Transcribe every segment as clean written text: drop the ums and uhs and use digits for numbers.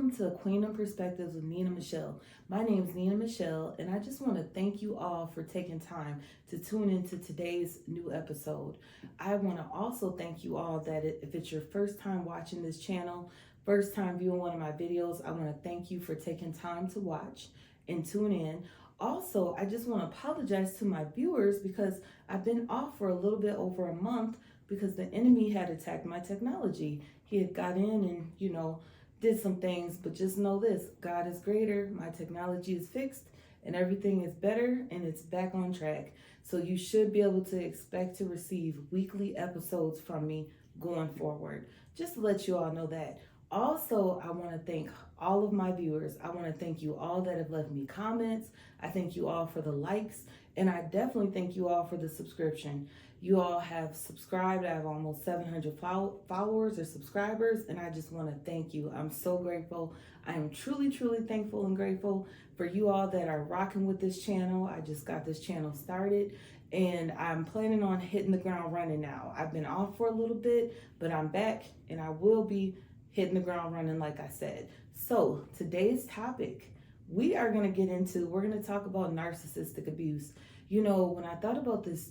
welcome to Queen of Perspectives with Nina Michelle. My name is Nina Michelle, and I just want to thank you all for taking time to tune into today's new episode. I want to also thank you all that if it's your first time watching this channel, first time viewing one of my videos, I want to thank you for taking time to watch and tune in. Also, I just want to apologize to my viewers because I've been off for a little bit over a month because the enemy had attacked my technology. He had got in and, did some things, but just know this: God is greater. My technology is fixed and everything is better and it's back on track. So you should be able to expect to receive weekly episodes from me going forward. Just to let you all know that. Also, I want to thank all of my viewers. I want to thank you all that have left me comments. I thank you all for the likes, and I definitely thank you all for the subscription. You all have subscribed. I have almost 700 followers or subscribers, and I just want to thank you. I'm so grateful. I am truly, truly thankful and grateful for you all that are rocking with this channel. I just got this channel started, and I'm planning on hitting the ground running now. I've been off for a little bit, but I'm back, and I will be hitting the ground running, like I said. So today's topic, we're going to talk about narcissistic abuse. When I thought about this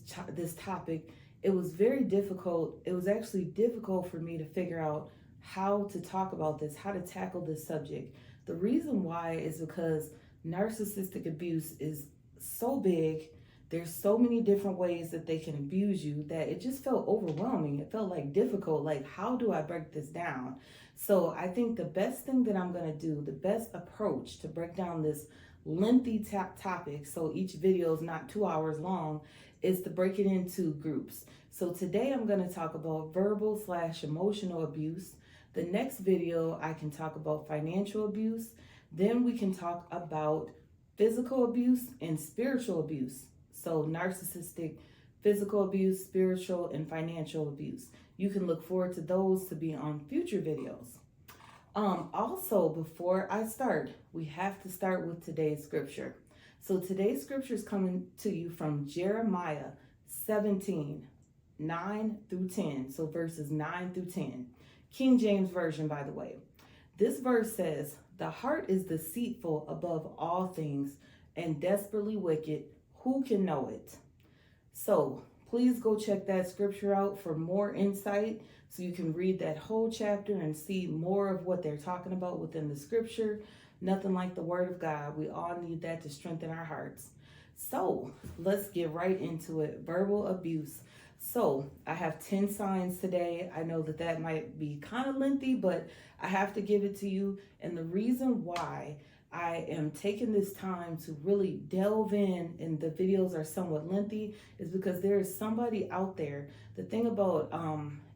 topic, it was very difficult. It was actually difficult for me to figure out how to talk about this, how to tackle this subject. The reason why is because narcissistic abuse is so big. There's so many different ways that they can abuse you that it just felt overwhelming. It felt like difficult. Like, how do I break this down? So I think the best thing that I'm going to do, the best approach to break down this lengthy topic, so each video is not 2 hours long, is to break it into groups. So today I'm going to talk about verbal/emotional abuse. The next video I can talk about financial abuse. Then we can talk about physical abuse and spiritual abuse. So narcissistic physical abuse, spiritual, and financial abuse. You can look forward to those to be on future videos. Also, before I start, we have to start with today's scripture. So today's scripture is coming to you from Jeremiah 17, 9 through 10. So verses 9 through 10. King James Version, by the way. This verse says, "The heart is deceitful above all things and desperately wicked. Who can know it?" So please go check that scripture out for more insight so you can read that whole chapter and see more of what they're talking about within the scripture. Nothing like the word of God. We all need that to strengthen our hearts. So let's get right into it. Verbal abuse. So I have 10 signs today. I know that might be kind of lengthy, but I have to give it to you. And the reason why I am taking this time to really delve in, and the videos are somewhat lengthy, is because there is somebody out there. The thing about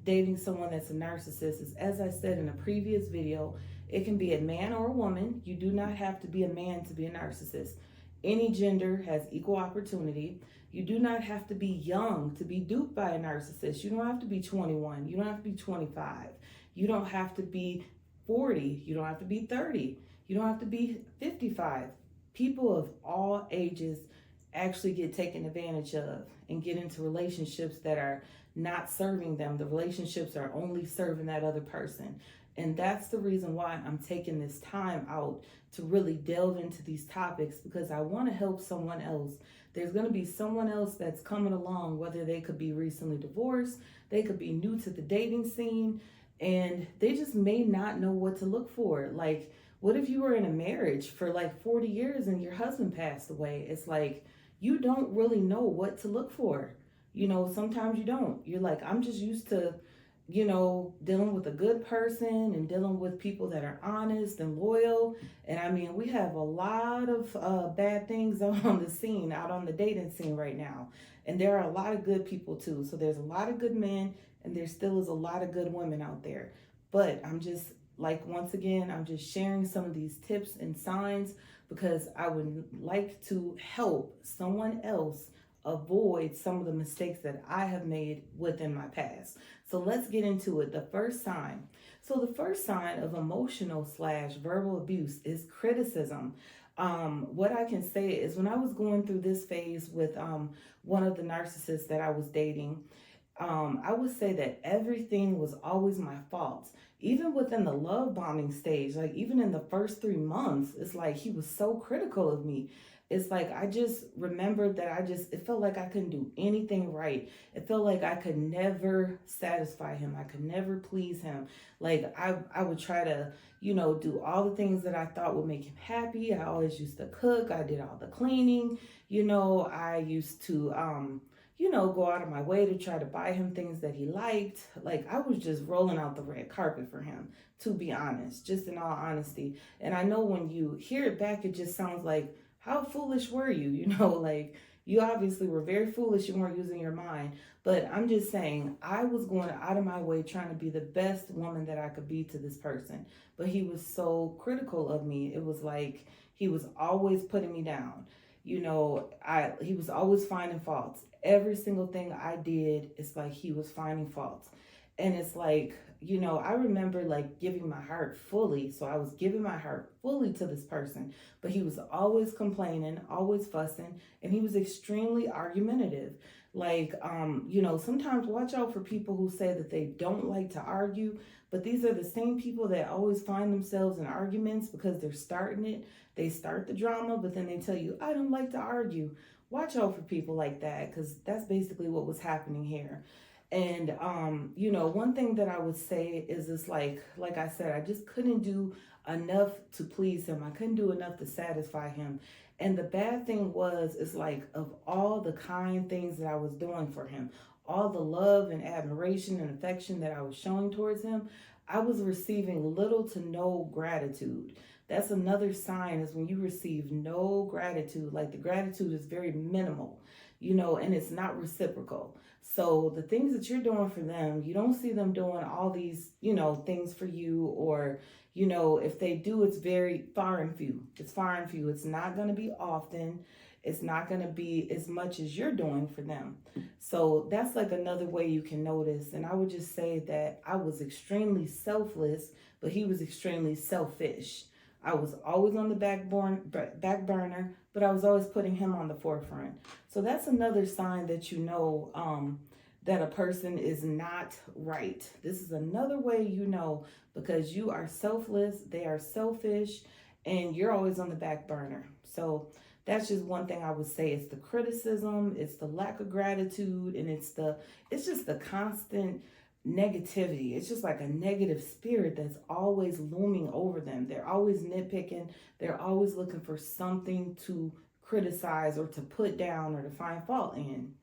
dating someone that's a narcissist is, as I said in a previous video, it can be a man or a woman. You do not have to be a man to be a narcissist. Any gender has equal opportunity. You do not have to be young to be duped by a narcissist. You don't have to be 21. You don't have to be 25. You don't have to be 40. You don't have to be 30. You don't have to be 55. People of all ages actually get taken advantage of and get into relationships that are not serving them. The relationships are only serving that other person. And that's the reason why I'm taking this time out to really delve into these topics, because I want to help someone else. There's going to be someone else that's coming along, whether they could be recently divorced, they could be new to the dating scene, and they just may not know what to look for. Like, what if you were in a marriage for like 40 years and your husband passed away? It's like, you don't really know what to look for. Sometimes you don't. You're like, I'm just used to, dealing with a good person and dealing with people that are honest and loyal. And I mean, we have a lot of bad things on the scene, out on the dating scene right now. And there are a lot of good people too. So there's a lot of good men, and there still is a lot of good women out there. But once again, I'm just sharing some of these tips and signs because I would like to help someone else avoid some of the mistakes that I have made within my past. So let's get into it. The first sign. So the first sign of emotional/verbal abuse is criticism. What I can say is, when I was going through this phase with one of the narcissists that I was dating, I would say that everything was always my fault. Even within the love bombing stage, like even in the first 3 months, it's like he was so critical of me. It's like I just remembered that it felt like I couldn't do anything right. It felt like I could never satisfy him. I could never please him. Like I would try to, do all the things that I thought would make him happy. I always used to cook. I did all the cleaning. I used to, go out of my way to try to buy him things that he liked. Like I was just rolling out the red carpet for him, to be honest, just in all honesty. And I know when you hear it back, it just sounds like, how foolish were you? Like you obviously were very foolish. You weren't using your mind. But I'm just saying, I was going out of my way trying to be the best woman that I could be to this person. But he was so critical of me. It was like he was always putting me down. He was always finding faults. Every single thing I did, it's like he was finding faults. And it's like, I remember like giving my heart fully. So I was giving my heart fully to this person, but he was always complaining, always fussing, and he was extremely argumentative. Like, sometimes watch out for people who say that they don't like to argue, but these are the same people that always find themselves in arguments because they're starting it. They start the drama, but then they tell you, I don't like to argue. Watch out for people like that, because that's basically what was happening here. And one thing that I would say is it's like I said, I just couldn't do enough to please him. I couldn't do enough to satisfy him. And the bad thing was, it's like of all the kind things that I was doing for him, all the love and admiration and affection that I was showing towards him, I was receiving little to no gratitude. That's another sign, is when you receive no gratitude, like the gratitude is very minimal, and it's not reciprocal. So the things that you're doing for them, you don't see them doing all these, things for you, or, if they do, it's very far and few. It's far and few. It's not going to be often. It's not going to be as much as you're doing for them. So that's like another way you can notice. And I would just say that I was extremely selfless, but he was extremely selfish. I was always on the back burner, but I was always putting him on the forefront. So that's another sign that that a person is not right. This is another way because you are selfless, they are selfish, and you're always on the back burner. So that's just one thing I would say. It's the criticism, it's the lack of gratitude, and it's just the constant negativity. It's just like a negative spirit that's always looming over them. They're always nitpicking. They're always looking for something to criticize or to put down or to find fault in.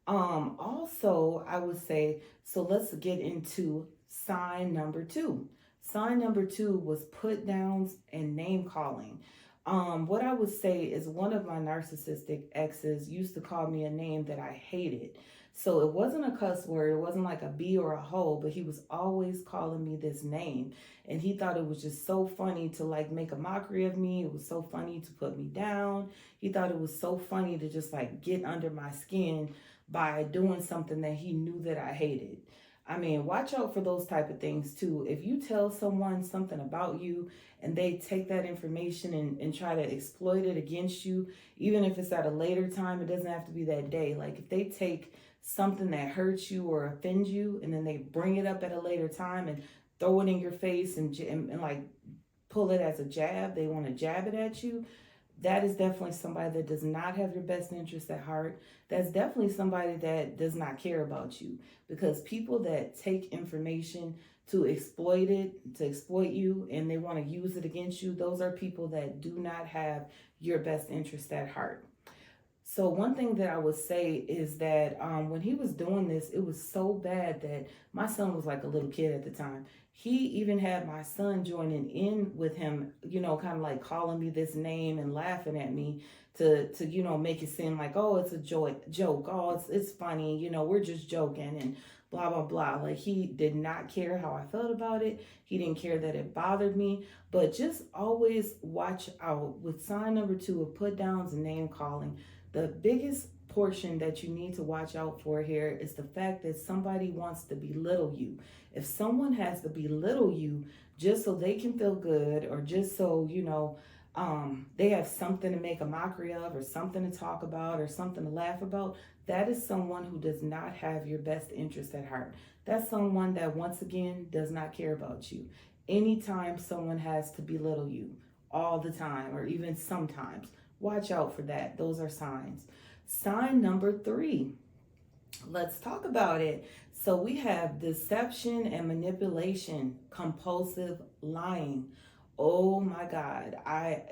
Also, I would say, so let's get into sign number 2. Sign number 2 was put downs and name calling. What I would say is, one of my narcissistic exes used to call me a name that I hated. So it wasn't a cuss word. It wasn't like a B or a hoe, but he was always calling me this name. And he thought it was just so funny to like make a mockery of me. It was so funny to put me down. He thought it was so funny to just like get under my skin by doing something that he knew that I hated. I mean, watch out for those type of things too. If you tell someone something about you and they take that information and try to exploit it against you, even if it's at a later time, it doesn't have to be that day. Like if they take something that hurts you or offends you and then they bring it up at a later time and throw it in your face and like pull it as a jab, they want to jab it at you, that is definitely somebody that does not have your best interest at heart. That's definitely somebody that does not care about you, because people that take information to exploit you, and they want to use it against you, those are people that do not have your best interest at heart. So one thing that I would say is that when he was doing this, it was so bad that my son was like a little kid at the time. He even had my son joining in with him, kind of like calling me this name and laughing at me to make it seem like, oh, it's a joke. Oh, it's funny. We're just joking and blah, blah, blah. Like he did not care how I felt about it. He didn't care that it bothered me. But just always watch out with sign number 2 of put downs and name calling. The biggest portion that you need to watch out for here is the fact that somebody wants to belittle you. If someone has to belittle you just so they can feel good, or just so, they have something to make a mockery of, or something to talk about, or something to laugh about, that is someone who does not have your best interest at heart. That's someone that, once again, does not care about you. Anytime someone has to belittle you, all the time, or even sometimes, watch out for that. Those are signs. Sign number 3. Let's talk about it. So we have deception and manipulation, compulsive lying. Oh my God.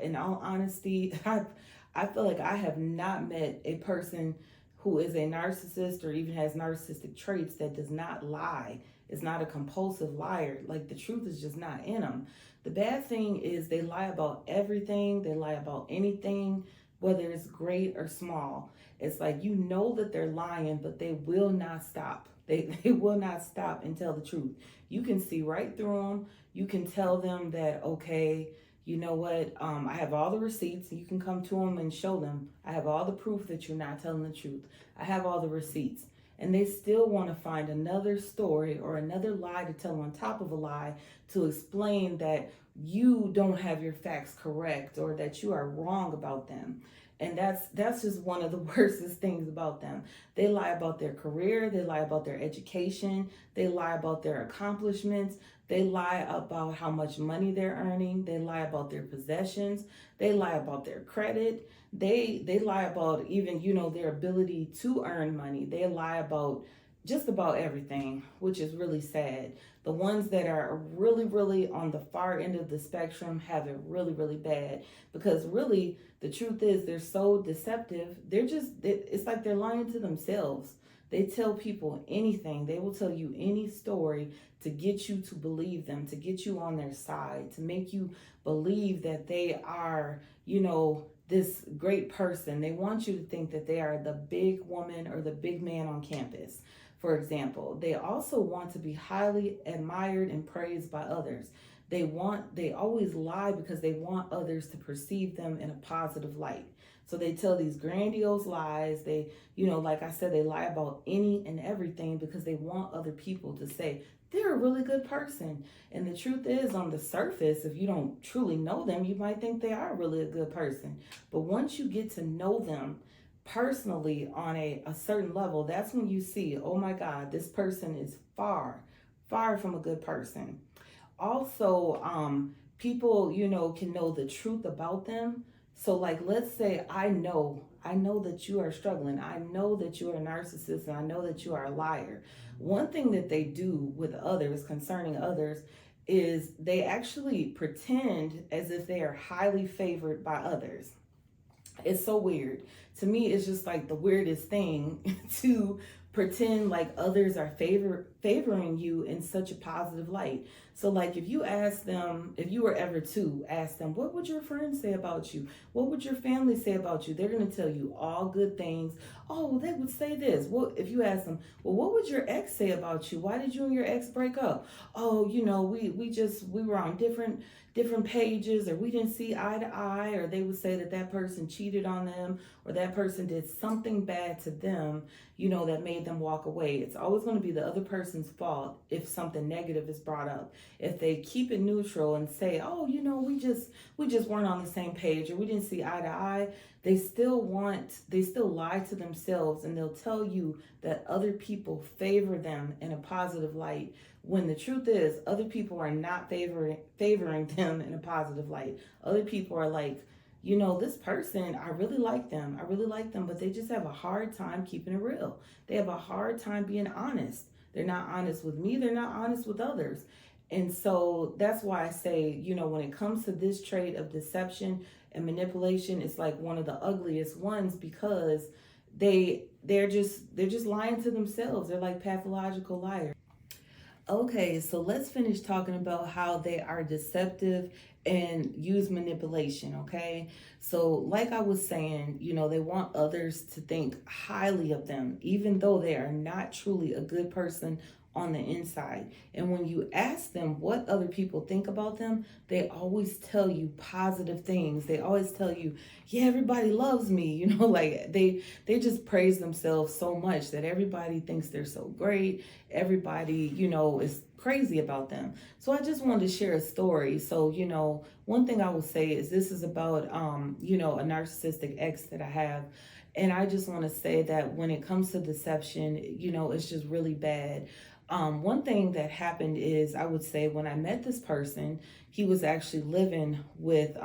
In all honesty, I feel like I have not met a person who is a narcissist or even has narcissistic traits that does not lie, is not a compulsive liar. Like, the truth is just not in them. The bad thing is they lie about everything. They lie about anything, whether it's great or small. It's like, you know that they're lying, but they will not stop. They will not stop and tell the truth. You can see right through them. You can tell them that, okay, you know what, I have all the receipts. You can come to them and show them, I have all the proof that you're not telling the truth. I have all the receipts. And they still want to find another story or another lie to tell on top of a lie to explain that you don't have your facts correct or that you are wrong about them. And that's just one of the worstest things about them. They lie about their career. They lie about their education. They lie about their accomplishments. They lie about how much money they're earning. They lie about their possessions. They lie about their credit. They lie about even, their ability to earn money. They lie about just about everything, which is really sad. The ones that are really, really on the far end of the spectrum have it really, really bad, because really the truth is they're so deceptive. It's like they're lying to themselves. They tell people anything. They will tell you any story to get you to believe them, to get you on their side, to make you believe that they are, this great person. They want you to think that they are the big woman or the big man on campus. For example, they also want to be highly admired and praised by others. They always lie because they want others to perceive them in a positive light. So they tell these grandiose lies. They, like I said, they lie about any and everything because they want other people to say they're a really good person. And the truth is, on the surface, if you don't truly know them, you might think they are really a good person. But once you get to know them personally on a certain level, that's when you see, oh my God, this person is far, far from a good person. Also, people, can know the truth about them. So like, let's say I know that you are struggling. I know that you are a narcissist, and I know that you are a liar. One thing that they do with others, concerning others, is they actually pretend as if they are highly favored by others. It's so weird. To me, it's just like the weirdest thing to pretend like others are favoring you in such a positive light. So like, if you were ever to ask them, what would your friends say about you? What would your family say about you? They're going to tell you all good things. Oh, they would say this. Well, if you ask them, well, what would your ex say about you? Why did you and your ex break up? Oh, we were on different pages, or we didn't see eye to eye, or they would say that person cheated on them, or that person did something bad to them, that made them walk away. It's always going to be the other person's fault if something negative is brought up. If they keep it neutral and say, oh, we just weren't on the same page, or we didn't see eye to eye, they still lie to themselves, and they'll tell you that other people favor them in a positive light, when the truth is other people are not favoring them in a positive light. Other people are like, this person, I really like them, but they just have a hard time keeping it real. They have a hard time being honest. They're not honest with me. They're not honest with others. And so that's why I say, when it comes to this trait of deception and manipulation, it's like one of the ugliest ones, because they're just lying to themselves. They're like pathological liars. Okay, so let's finish talking about how they are deceptive and use manipulation, okay? So like I was saying, they want others to think highly of them, even though they are not truly a good person on the inside. And when you ask them what other people think about them, they always tell you positive things. They always tell you, yeah, everybody loves me. Like they just praise themselves so much that everybody thinks they're so great. Everybody, is crazy about them. So I just wanted to share a story. So, one thing I will say is this is about, a narcissistic ex that I have. And I just want to say that when it comes to deception, it's just really bad. One thing that happened is, I would say, when I met this person, he was actually living with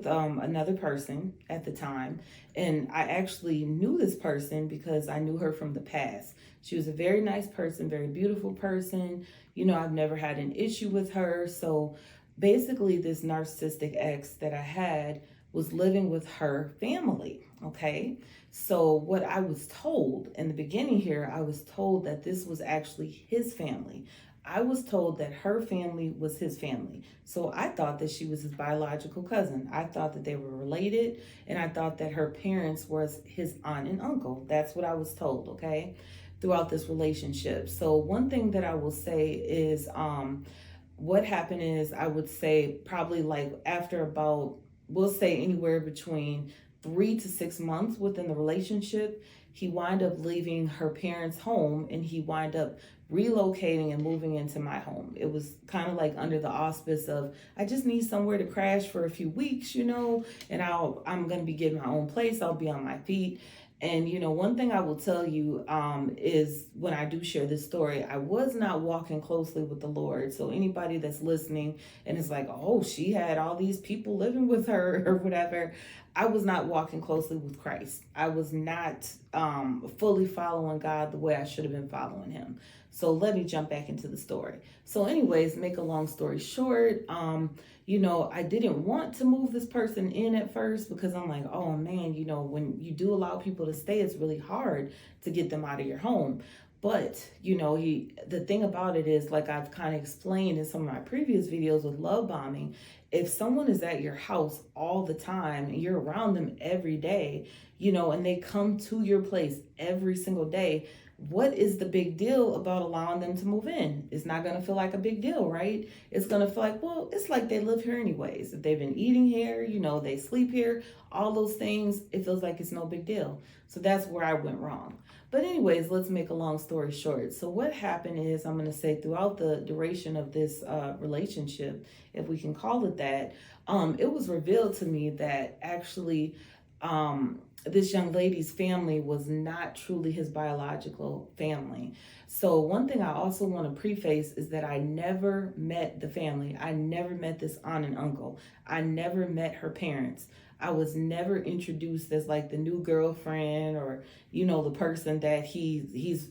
another person at the time. And I actually knew this person because I knew her from the past. She was a very nice person, very beautiful person. I've never had an issue with her. So basically, this narcissistic ex that I had was living with her family. Okay. So what I was told in the beginning here, I was told that this was actually his family. I was told that her family was his family. So I thought that she was his biological cousin. I thought that they were related, and I thought that her parents was his aunt and uncle. That's what I was told, okay, throughout this relationship. So one thing that I will say is what happened is, I would say probably like after about, we'll say anywhere between 3 to 6 months within the relationship, he wind up leaving her parents' home and he wind up relocating and moving into my home. It was kind of like under the auspice of, I just need somewhere to crash for a few weeks, and I'm going to be getting my own place. I'll be on my feet. And, one thing I will tell you is when I do share this story, I was not walking closely with the Lord. So anybody that's listening and is like, oh, she had all these people living with her or whatever, I was not walking closely with Christ. I was not fully following God the way I should have been following him. So let me jump back into the story. So anyways, make a long story short, I didn't want to move this person in at first because I'm like, oh man, when you do allow people to stay, it's really hard to get them out of your home. But, the thing about it is, like I've kind of explained in some of my previous videos with love bombing, if someone is at your house all the time and you're around them every day, and they come to your place every single day, what is the big deal about allowing them to move in? It's not going to feel like a big deal, right? It's going to feel like, well, it's like they live here anyways. If they've been eating here, they sleep here, all those things, it feels like it's no big deal. So that's where I went wrong. But anyways, let's make a long story short. So what happened is, I'm going to say throughout the duration of this relationship, if we can call it that, it was revealed to me that actually this young lady's family was not truly his biological family. So one thing I also want to preface is that I never met the family. I never met this aunt and uncle. I never met her parents. I was never introduced as like the new girlfriend or, the person that he's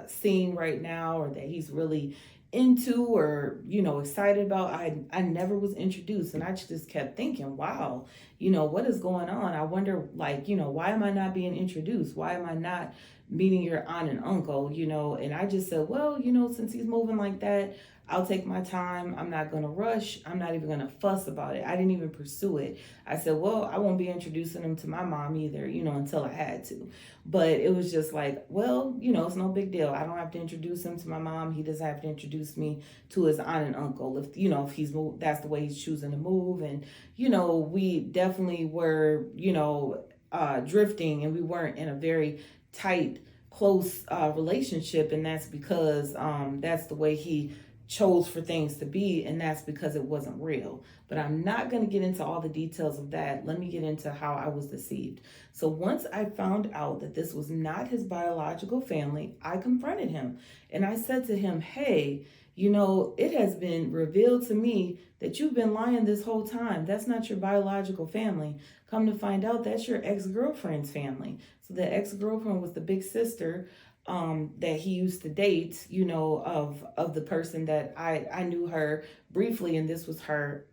seeing right now or that he's really into or, excited about. I never was introduced, and I just kept thinking, wow, what is going on? I wonder, like, why am I not being introduced? Why am I not meeting your aunt and uncle, And I just said, well, since he's moving like that, I'll take my time. I'm not going to rush. I'm not even going to fuss about it. I didn't even pursue it. I said, well, I won't be introducing him to my mom either, until I had to. But it was just like, well, it's no big deal. I don't have to introduce him to my mom. He doesn't have to introduce me to his aunt and uncle. If he's moved, that's the way he's choosing to move. And, we definitely were, drifting, and we weren't in a very tight, close relationship. And that's because that's the way he chose for things to be, and that's because it wasn't real. But I'm not going to get into all the details of that. Let me get into how I was deceived. So once I found out that this was not his biological family, I confronted him and I said to him, hey, it has been revealed to me that you've been lying this whole time. That's not your biological family. Come to find out, that's your ex-girlfriend's family. So the ex-girlfriend was the big sister that he used to date, of the person that I knew her briefly, and this was her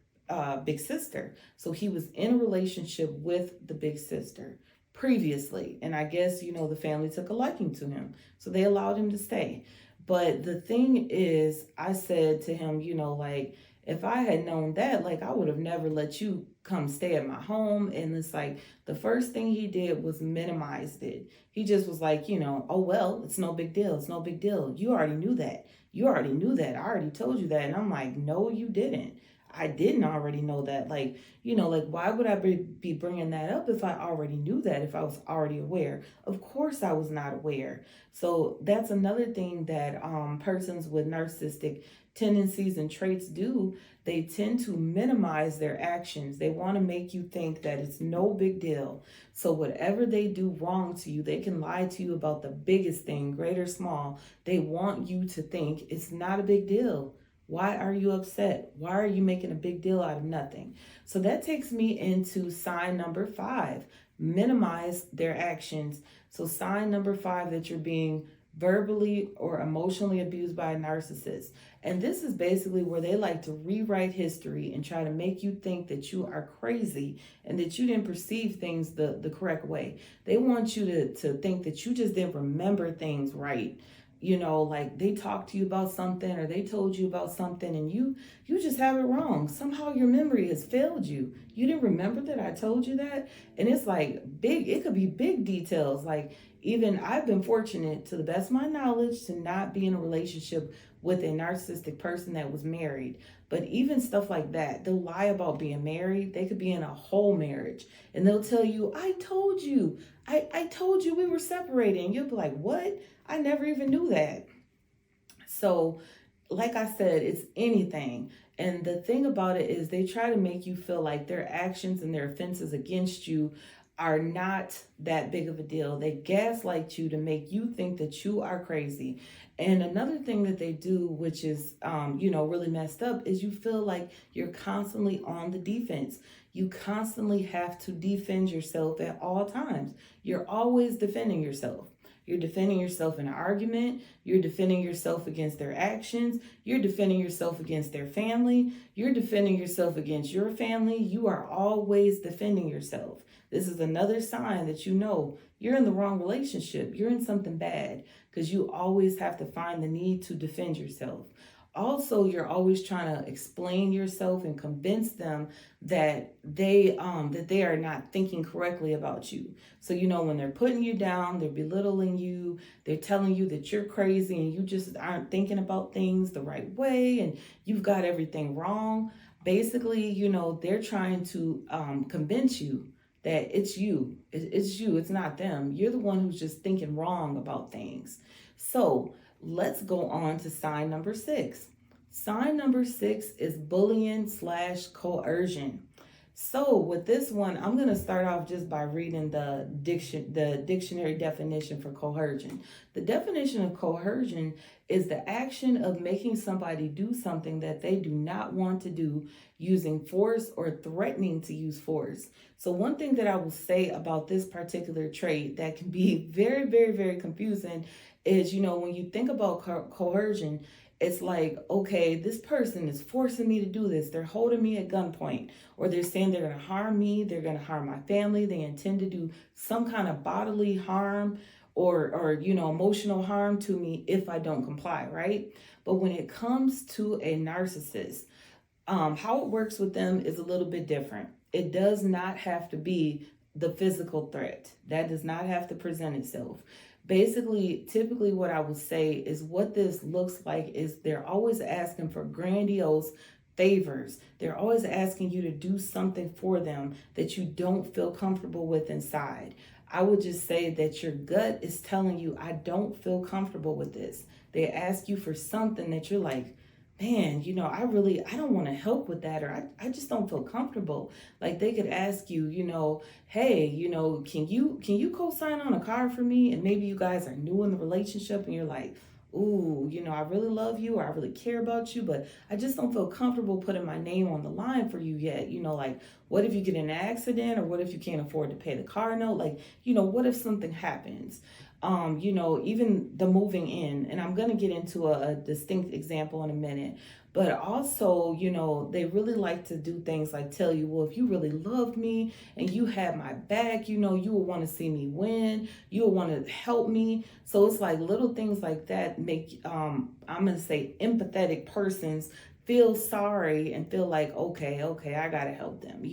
big sister. So he was in a relationship with the big sister previously, and I guess, the family took a liking to him, so they allowed him to stay. But the thing is, I said to him, like, if I had known that, like, I would have never let you come stay at my home. And it's like, the first thing he did was minimized it. He just was like, oh, well, it's no big deal. It's no big deal. You already knew that. You already knew that. I already told you that. And I'm like, no, you didn't. I didn't already know that. Like, like, why would I be bringing that up if I already knew that, if I was already aware? Of course I was not aware. So that's another thing that persons with narcissistic tendencies and traits do. They tend to minimize their actions. They want to make you think that it's no big deal. So whatever they do wrong to you, they can lie to you about the biggest thing, great or small. They want you to think it's not a big deal. Why are you upset? Why are you making a big deal out of nothing? So that takes me into sign number 5, minimize their actions. So sign number 5, that you're being verbally or emotionally abused by a narcissist. And this is basically where they like to rewrite history and try to make you think that you are crazy and that you didn't perceive things the correct way. They want you to think that you just didn't remember things right. Like they talked to you about something or they told you about something and you just have it wrong. Somehow your memory has failed you. You didn't remember that I told you that. And it's like it could be big details. Like, even I've been fortunate, to the best of my knowledge, to not be in a relationship with a narcissistic person that was married. But even stuff like that, they'll lie about being married. They could be in a whole marriage and they'll tell you, I told you, I told you we were separating. You'll be like, what? I never even knew that. So, like I said, it's anything. And the thing about it is they try to make you feel like their actions and their offenses against you are not that big of a deal. They gaslight you to make you think that you are crazy. And another thing that they do, which is, really messed up, is you feel like you're constantly on the defense. You constantly have to defend yourself at all times. You're always defending yourself. You're defending yourself in an argument. You're defending yourself against their actions. You're defending yourself against their family. You're defending yourself against your family. You are always defending yourself. This is another sign that you're in the wrong relationship. You're in something bad because you always have to find the need to defend yourself. Also, you're always trying to explain yourself and convince them that they are not thinking correctly about you. So, when they're putting you down, they're belittling you, they're telling you that you're crazy and you just aren't thinking about things the right way and you've got everything wrong. Basically, they're trying to convince you that it's you. It's you. It's not them. You're the one who's just thinking wrong about things. So let's go on to sign number 6. Sign number 6 is bullying/coercion. So with this one, I'm going to start off just by reading the dictionary definition for coercion. The definition of coercion is the action of making somebody do something that they do not want to do, using force or threatening to use force. So one thing that I will say about this particular trait that can be very, very, very confusing is, when you think about coercion, it's like, okay, this person is forcing me to do this. They're holding me at gunpoint, or they're saying they're going to harm me. They're going to harm my family. They intend to do some kind of bodily harm or emotional harm to me if I don't comply, right? But when it comes to a narcissist, how it works with them is a little bit different. It does not have to be the physical threat. That does not have to present itself. Basically, typically what I would say is what this looks like is they're always asking for grandiose favors. They're always asking you to do something for them that you don't feel comfortable with inside. I would just say that your gut is telling you, I don't feel comfortable with this. They ask you for something that you're like, man, I don't want to help with that, or I just don't feel comfortable. Like they could ask you, hey, can you co-sign on a car for me? And maybe you guys are new in the relationship and you're like, ooh, I really love you, or I really care about you, but I just don't feel comfortable putting my name on the line for you yet. Like, what if you get in an accident, or what if you can't afford to pay the car note? Like, what if something happens? Even the moving in, and I'm going to get into a distinct example in a minute, but also, they really like to do things like tell you, well, if you really loved me and you had my back, you will want to see me win, you will want to help me. So it's like little things like that make, I'm going to say, empathetic persons feel sorry and feel like, okay, I gotta help them.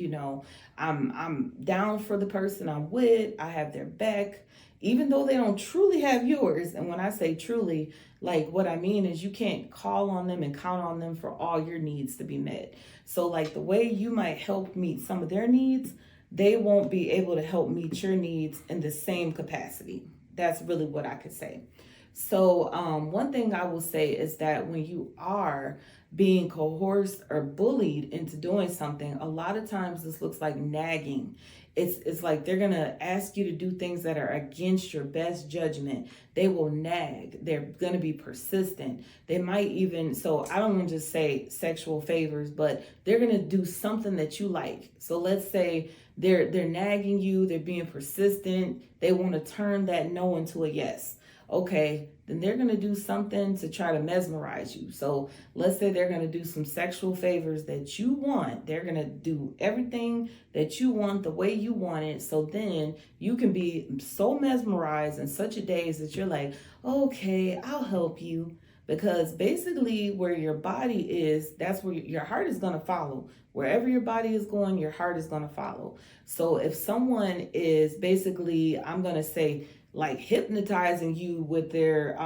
I'm down for the person I'm with. I have their back, even though they don't truly have yours. And when I say truly, like what I mean is you can't call on them and count on them for all your needs to be met. So like the way you might help meet some of their needs, they won't be able to help meet your needs in the same capacity. That's really what I could say. So one thing I will say is that when you are being coerced or bullied into doing something, a lot of times this looks like nagging. It's like they're gonna ask you to do things that are against your best judgment. They will nag. They're gonna be persistent. They might even, so I don't want to just say sexual favors, but they're gonna do something that you like. So let's say they're nagging you, they're being persistent, they want to turn that no into a yes. Okay, then they're going to do something to try to mesmerize you. So let's say they're going to do some sexual favors that you want. They're going to do everything that you want the way you want it. So then you can be so mesmerized in such a daze that you're like, okay, I'll help you. Because basically where your body is, that's where your heart is going to follow. Wherever your body is going, your heart is going to follow. So if someone is basically, I'm going to say, like hypnotizing you with their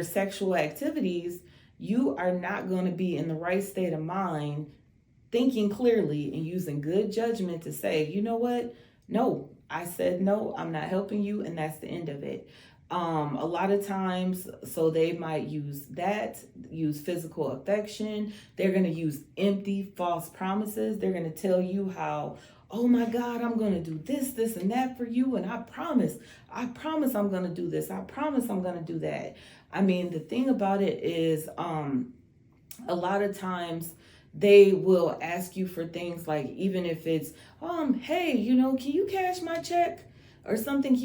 sexual activities, you are not going to be in the right state of mind, thinking clearly and using good judgment to say, you know what? No, I said no, I'm not helping you, and that's the end of it. A lot of times, so they might use physical affection. They're going to use empty, false promises. They're going to tell you how, oh my God, I'm going to do this, and that for you. And I promise I'm going to do this. I promise I'm going to do that. I mean, the thing about it is, a lot of times they will ask you for things like, even if it's, hey, can you cash my check? Or something, can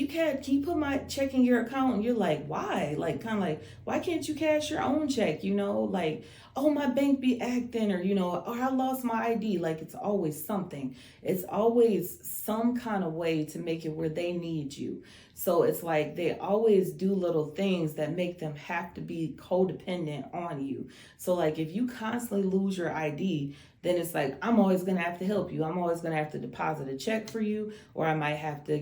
you put my check in your account? And you're like, why? Like, kind of like, why can't you cash your own check? Like, oh, my bank be acting, or I lost my ID. Like, it's always something. It's always some kind of way to make it where they need you. So it's like they always do little things that make them have to be codependent on you. So like if you constantly lose your ID, then it's like, I'm always going to have to help you. I'm always going to have to deposit a check for you, or I might have to,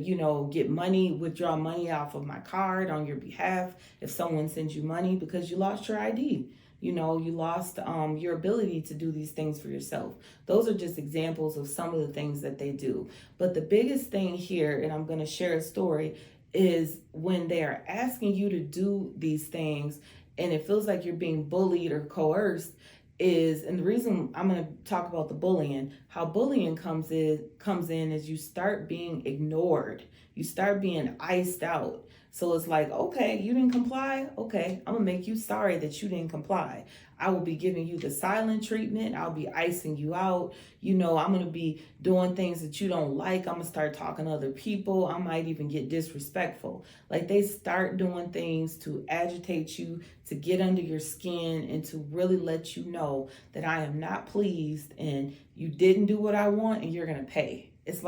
withdraw money off of my card on your behalf if someone sends you money because you lost your ID. You lost your ability to do these things for yourself. Those are just examples of some of the things that they do. But the biggest thing here, and I'm going to share a story, is when they are asking you to do these things and it feels like you're being bullied or coerced, and the reason I'm going to talk about the bullying, how bullying comes in is you start being ignored. You start being iced out. So it's like, okay, you didn't comply. Okay, I'm going to make you sorry that you didn't comply. I will be giving you the silent treatment. I'll be icing you out. I'm going to be doing things that you don't like. I'm going to start talking to other people. I might even get disrespectful. Like they start doing things to agitate you, to get under your skin, and to really let you know that I am not pleased and you didn't do what I want and you're going to pay. It's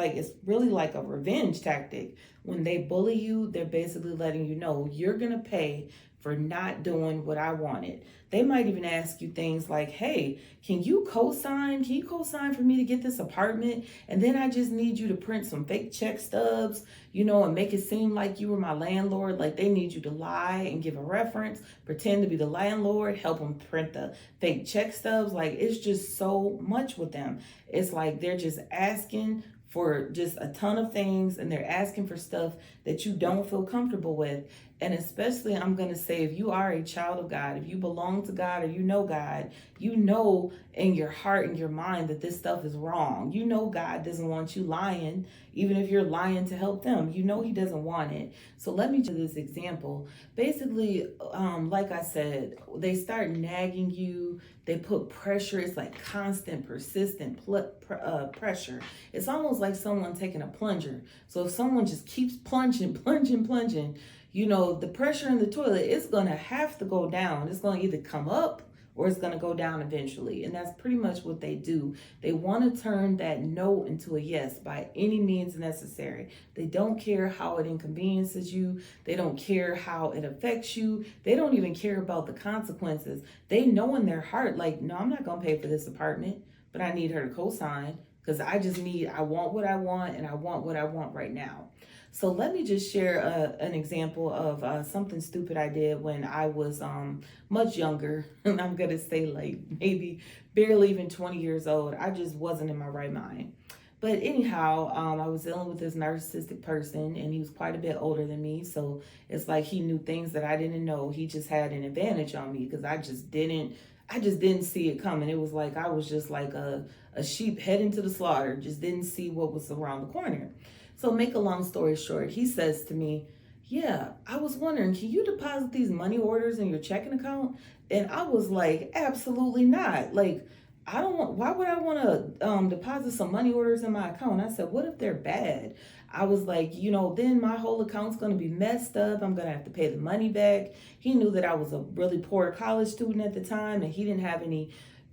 really like a revenge tactic. When they bully you, they're basically letting you know you're going to pay for not doing what I wanted. They might even ask you things like, hey, can you co-sign for me to get this apartment? And then I just need you to print some fake check stubs, and make it seem like you were my landlord. Like they need you to lie and give a reference, pretend to be the landlord, help them print the fake check stubs. Like it's just so much with them. It's like they're just asking for just a ton of things, and they're asking for stuff that you don't feel comfortable with. And especially, I'm going to say, if you are a child of God, if you belong to God or you know God, you know in your heart and your mind that this stuff is wrong. God doesn't want you lying, even if you're lying to help them. He doesn't want it. So let me do this example. Basically, like I said, they start nagging you. They put pressure. It's like constant, persistent pressure. It's almost like someone taking a plunger. So if someone just keeps plunging, the pressure in the toilet is going to have to go down. It's going to either come up or it's going to go down eventually. And that's pretty much what they do. They want to turn that no into a yes by any means necessary. They don't care how it inconveniences you. They don't care how it affects you. They don't even care about the consequences. They know in their heart, like, no, I'm not going to pay for this apartment, but I need her to co-sign because I want what I want, and I want what I want right now. So let me just share an example of something stupid I did when I was much younger. And I'm going to say like maybe barely even 20 years old. I just wasn't in my right mind. But anyhow, I was dealing with this narcissistic person, and he was quite a bit older than me. So it's like he knew things that I didn't know. He just had an advantage on me because I just didn't see it coming. It was like I was just like a sheep heading to the slaughter, just didn't see what was around the corner. So make a long story short, he says to me, yeah, I was wondering, can you deposit these money orders in your checking account? And I was like, absolutely not. Like, why would I want to deposit some money orders in my account? I said, what if they're bad? I was like, then my whole account's going to be messed up. I'm going to have to pay the money back. He knew that I was a really poor college student at the time, and he didn't have any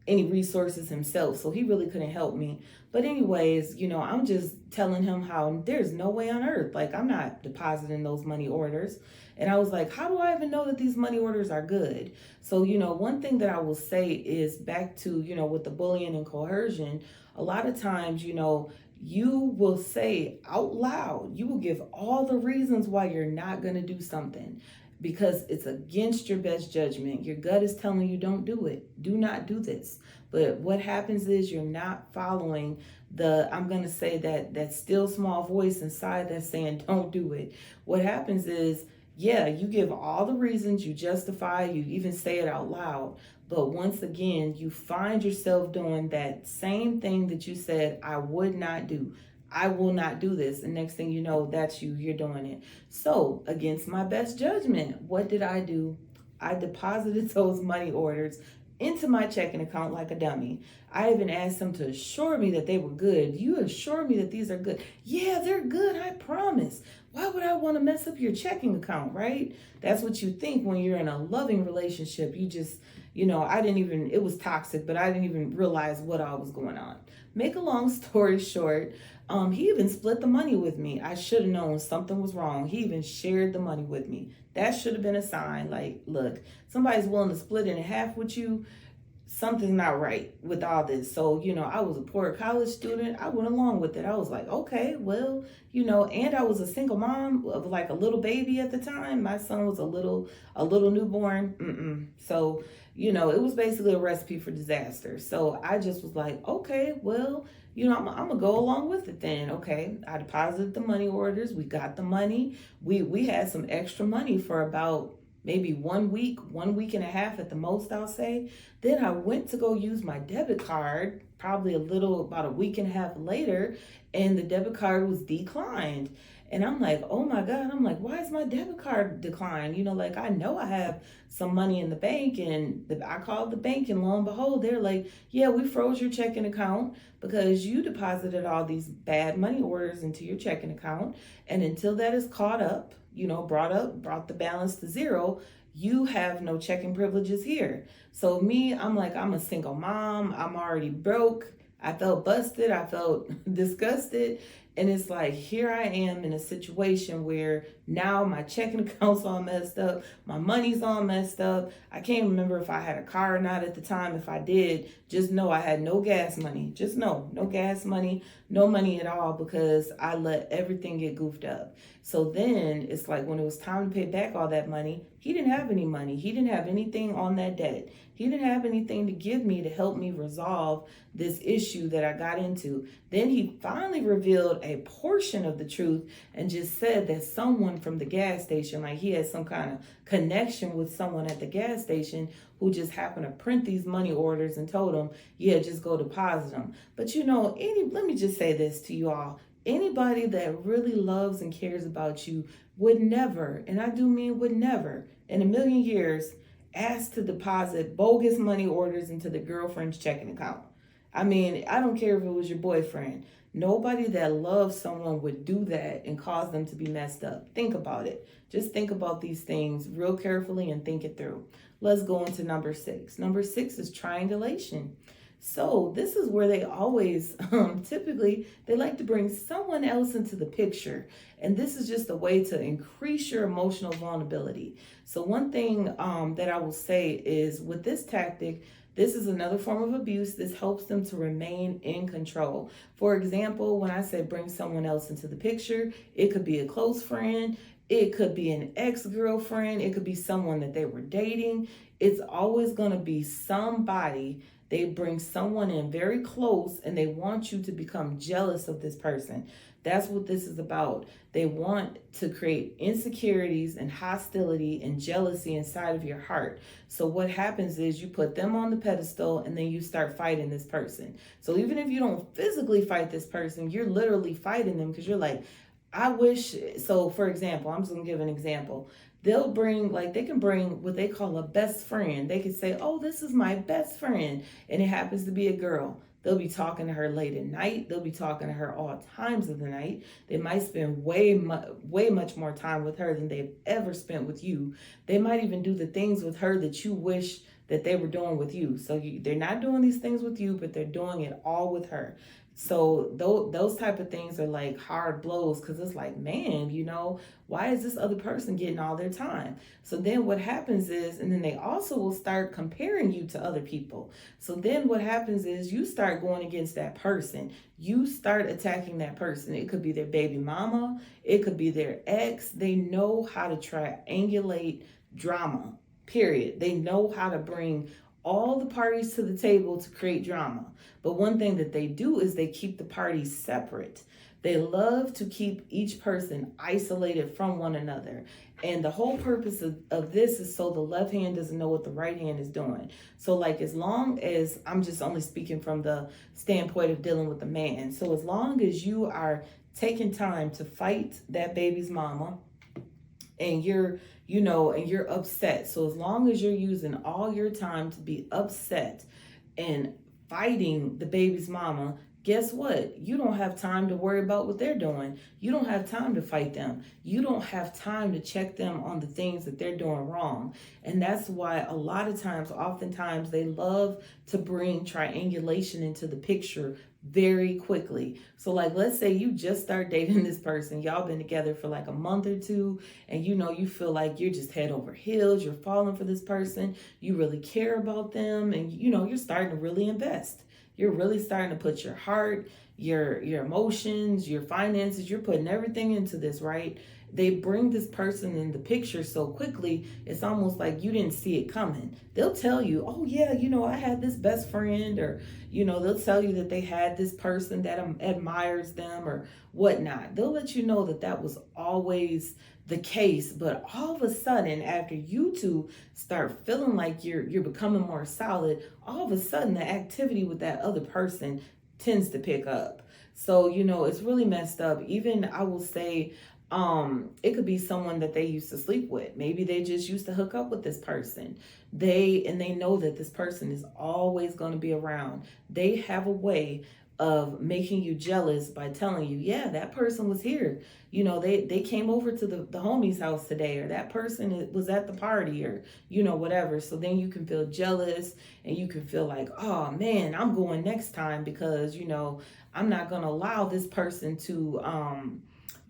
resources himself, so he really couldn't help me. But anyways, I'm just telling him how there's no way on earth, like, I'm not depositing those money orders. And I was like, how do I even know that these money orders are good? So, one thing that I will say is back to, with the bullying and coercion, a lot of times, you will say out loud, you will give all the reasons why you're not going to do something, because it's against your best judgment. Your gut is telling you don't do it. Do not do this. But what happens is you're not following I'm going to say that still small voice inside that's saying don't do it. What happens is, yeah, you give all the reasons, you justify, you even say it out loud. But once again, you find yourself doing that same thing that you said, I would not do. I will not do this. And next thing you know, that's you're doing it. So against my best judgment, what did I do? I deposited those money orders into my checking account like a dummy. I even asked them to assure me that they were good. You assure me that these are good. Yeah, they're good, I promise. Why would I want to mess up your checking account, right? That's what you think when you're in a loving relationship. You just, it was toxic, but I didn't even realize what all was going on. Make a long story short, he even split the money with me. I should have known something was wrong. He even shared the money with me. That should have been a sign. Like, look, somebody's willing to split it in half with you. Something's not right with all this. So, I was a poor college student. I went along with it. I was like, okay, well, and I was a single mom of like a little baby at the time. My son was a little newborn. So, it was basically a recipe for disaster. So I just was like, okay, well, I'm gonna go along with it then. Okay, I deposited the money orders. We got the money. We had some extra money for about maybe 1 week and a half at the most, I'll say. Then I went to go use my debit card, probably about a week and a half later, and the debit card was declined. And I'm like, oh my God, why is my debit card declined? Like, I know I have some money in the bank, and I called the bank, and lo and behold, they're like, yeah, we froze your checking account because you deposited all these bad money orders into your checking account. And until that is caught up, brought the balance to zero, you have no checking privileges here. So me, I'm like, I'm a single mom. I'm already broke. I felt busted. I felt disgusted. And it's like, here I am in a situation where now my checking account's all messed up. My money's all messed up. I can't remember if I had a car or not at the time. If I did, just know I had no gas money. Just know, no gas money, no money at all, because I let everything get goofed up. So then it's like when it was time to pay back all that money, he didn't have any money. He didn't have anything on that debt. He didn't have anything to give me to help me resolve this issue that I got into. Then he finally revealed a portion of the truth and just said that someone from the gas station, like he had some kind of connection with someone at the gas station who just happened to print these money orders and told him, yeah, just go deposit them. But let me just say this to you all. Anybody that really loves and cares about you would never, and I do mean would never, in a million years, ask to deposit bogus money orders into the girlfriend's checking account. I mean, I don't care if it was your boyfriend. Nobody that loves someone would do that and cause them to be messed up. Think about it. Just think about these things real carefully and think it through. Let's go into number 6. Number 6 is triangulation. So this is where they always, typically, they like to bring someone else into the picture. And this is just a way to increase your emotional vulnerability. So one thing that I will say is with this tactic, this is another form of abuse. This helps them to remain in control. For example, when I say bring someone else into the picture, it could be a close friend. It could be an ex-girlfriend. It could be someone that they were dating. It's always going to be somebody. They bring someone in very close and they want you to become jealous of this person. That's what this is about. They want to create insecurities and hostility and jealousy inside of your heart. So what happens is you put them on the pedestal and then you start fighting this person. So even if you don't physically fight this person, you're literally fighting them because you're like, I wish. So for example, I'm just gonna give an example. They'll bring, like, they can bring what they call a best friend. They can say, oh, this is my best friend. And it happens to be a girl. They'll be talking to her late at night. They'll be talking to her all times of the night. They might spend way much more time with her than they've ever spent with you. They might even do the things with her that you wish that they were doing with you. So they're not doing these things with you, but they're doing it all with her. So those type of things are like hard blows because it's like, man, why is this other person getting all their time? So then what happens is, and then they also will start comparing you to other people. So then what happens is you start going against that person. You start attacking that person. It could be their baby mama. It could be their ex. They know how to triangulate drama, period. They know how to bring all the parties to the table to create drama. But one thing that they do is they keep the parties separate. They love to keep each person isolated from one another. And the whole purpose of this is so the left hand doesn't know what the right hand is doing. So like, as long as, I'm just only speaking from the standpoint of dealing with the man. So as long as you are taking time to fight that baby's mama and you're upset. So as long as you're using all your time to be upset and fighting the baby's mama, guess what? You don't have time to worry about what they're doing. You don't have time to fight them. You don't have time to check them on the things that they're doing wrong. And that's why a lot of times, oftentimes, they love to bring triangulation into the picture very quickly. So like, let's say you just start dating this person, y'all been together for like a month or two, and you feel like you're just head over heels, you're falling for this person, you really care about them, and you're starting to really invest. You're really starting to put your heart, your emotions, your finances, you're putting everything into this, right? They bring this person in the picture so quickly, it's almost like you didn't see it coming. They'll tell you, oh yeah, I had this best friend, or, they'll tell you that they had this person that admires them or whatnot. They'll let you know that that was always the case. But all of a sudden, after you two start feeling like you're becoming more solid, all of a sudden the activity with that other person tends to pick up. So, it's really messed up. Even, I will say, it could be someone that they used to sleep with. Maybe they just used to hook up with this person. They know that this person is always going to be around. They have a way of making you jealous by telling you, yeah, that person was here. They came over to the homie's house today, or that person was at the party, or, whatever. So then you can feel jealous and you can feel like, oh man, I'm going next time because, I'm not going to allow this person to,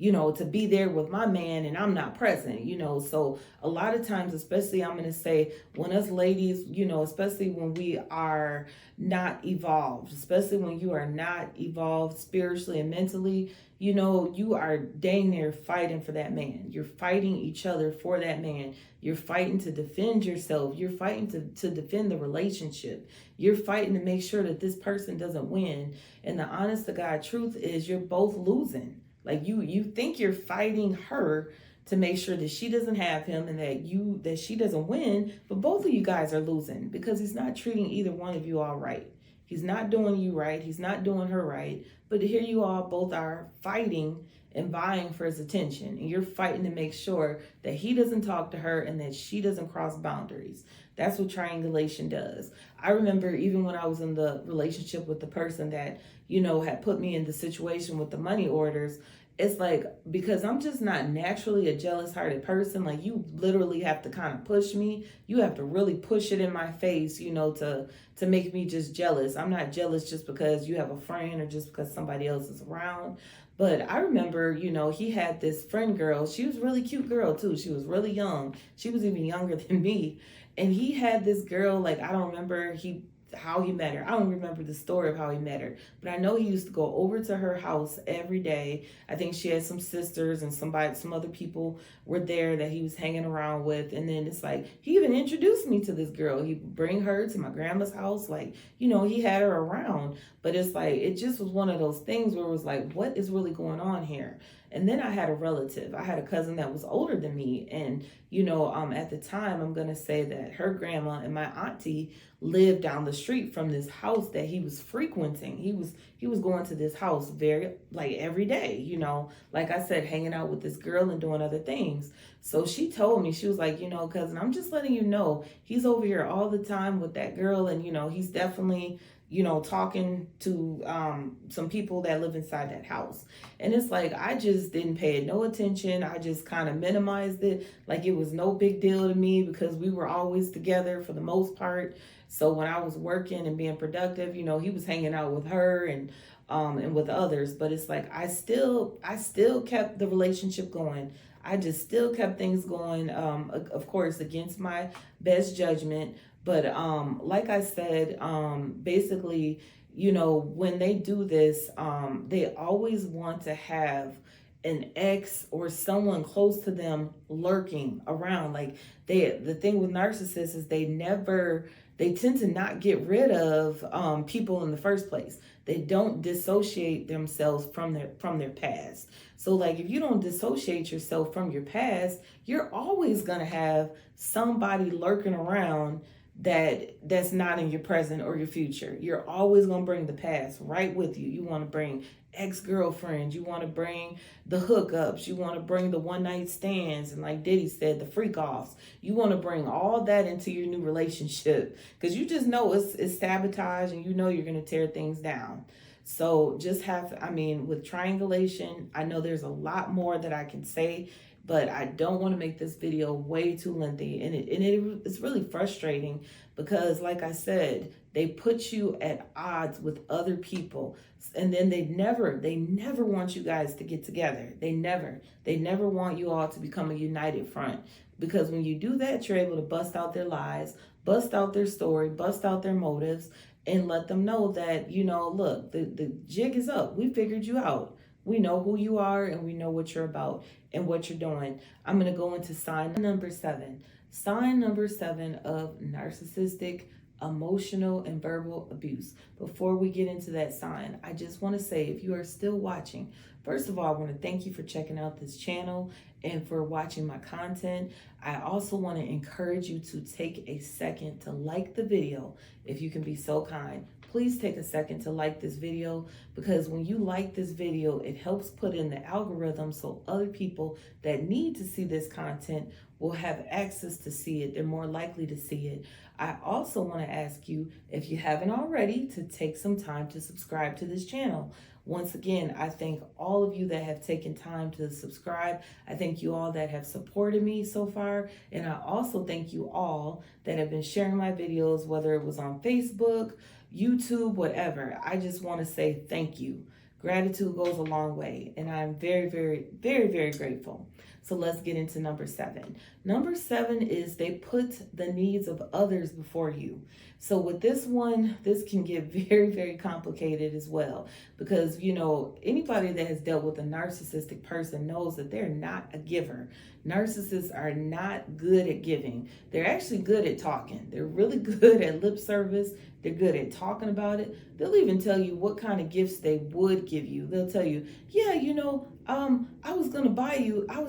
to be there with my man and I'm not present, So a lot of times, especially I'm going to say when us ladies, especially when we are not evolved, especially when you are not evolved spiritually and mentally, you are dang near fighting for that man. You're fighting each other for that man. You're fighting to defend yourself. You're fighting to defend the relationship. You're fighting to make sure that this person doesn't win. And the honest to God truth is you're both losing. Like you think you're fighting her to make sure that she doesn't have him and that she doesn't win, but both of you guys are losing because he's not treating either one of you all right. He's not doing you right. He's not doing her right. But here you all both are fighting and vying for his attention. And you're fighting to make sure that he doesn't talk to her and that she doesn't cross boundaries. That's what triangulation does. I remember even when I was in the relationship with the person that, had put me in the situation with the money orders, it's like, because I'm just not naturally a jealous hearted person, like you literally have to kind of push me. You have to really push it in my face, to make me just jealous. I'm not jealous just because you have a friend or just because somebody else is around. But I remember, he had this friend girl. She was a really cute girl too. She was really young. She was even younger than me. And he had this girl, like, I don't remember how he met her. I don't remember the story of how he met her, but I know he used to go over to her house every day. I think she had some sisters and some other people were there that he was hanging around with. And then it's like, he even introduced me to this girl. He would bring her to my grandma's house. Like, he had her around, but it's like, it just was one of those things where it was like, what is really going on here? And then I had a relative. I had a cousin that was older than me. And, at the time, I'm going to say that her grandma and my auntie lived down the street from this house that he was frequenting. He was going to this house every day, like I said, hanging out with this girl and doing other things. So she told me, she was like, cousin, I'm just letting you know, he's over here all the time with that girl. And, he's definitely, talking to some people that live inside that house. And it's like, I just didn't pay it no attention. I just kind of minimized it. Like it was no big deal to me because we were always together for the most part. So when I was working and being productive, he was hanging out with her and with others. But it's like, I still kept the relationship going. I just still kept things going, of course, against my best judgment. But like I said, basically, when they do this, they always want to have an ex or someone close to them lurking around. Like the thing with narcissists is they tend to not get rid of people in the first place. They don't dissociate themselves from their past. So like if you don't dissociate yourself from your past, you're always gonna have somebody lurking around that's not in your present or your future. You're always going to bring the past right with you. You want to bring ex-girlfriends, you want to bring the hookups, you want to bring the one night stands, and like Diddy said, the freak offs. You want to bring all that into your new relationship because you just know it's sabotage and you're going to tear things down. So with triangulation, I know there's a lot more that I can say, but I don't want to make this video way too lengthy. And it's really frustrating because, like I said, they put you at odds with other people. And then they never want you guys to get together. They never want you all to become a united front. Because when you do that, you're able to bust out their lies, bust out their story, bust out their motives, and let them know that, look, the jig is up. We figured you out. We know who you are and we know what you're about and what you're doing. I'm going to go into sign number 7. Sign number 7 of narcissistic, emotional, and verbal abuse. Before we get into that sign, I just want to say, if you are still watching, first of all, I want to thank you for checking out this channel and for watching my content. I also want to encourage you to take a second to like the video, if you can be so kind. Please take a second to like this video, because when you like this video, it helps put in the algorithm so other people that need to see this content will have access to see it. They're more likely to see it. I also want to ask you, if you haven't already, to take some time to subscribe to this channel. Once again, I thank all of you that have taken time to subscribe. I thank you all that have supported me so far. And I also thank you all that have been sharing my videos, whether it was on Facebook, YouTube, whatever. I just want to say thank you. Gratitude goes a long way, and I'm very, very, very, very grateful. So let's get into number 7. Number 7 is they put the needs of others before you. So with this one, this can get very, very complicated as well, because, anybody that has dealt with a narcissistic person knows that they're not a giver. Narcissists are not good at giving. They're actually good at talking. They're really good at lip service. They're good at talking about it. They'll even tell you what kind of gifts they would give you. They'll tell you, yeah, I was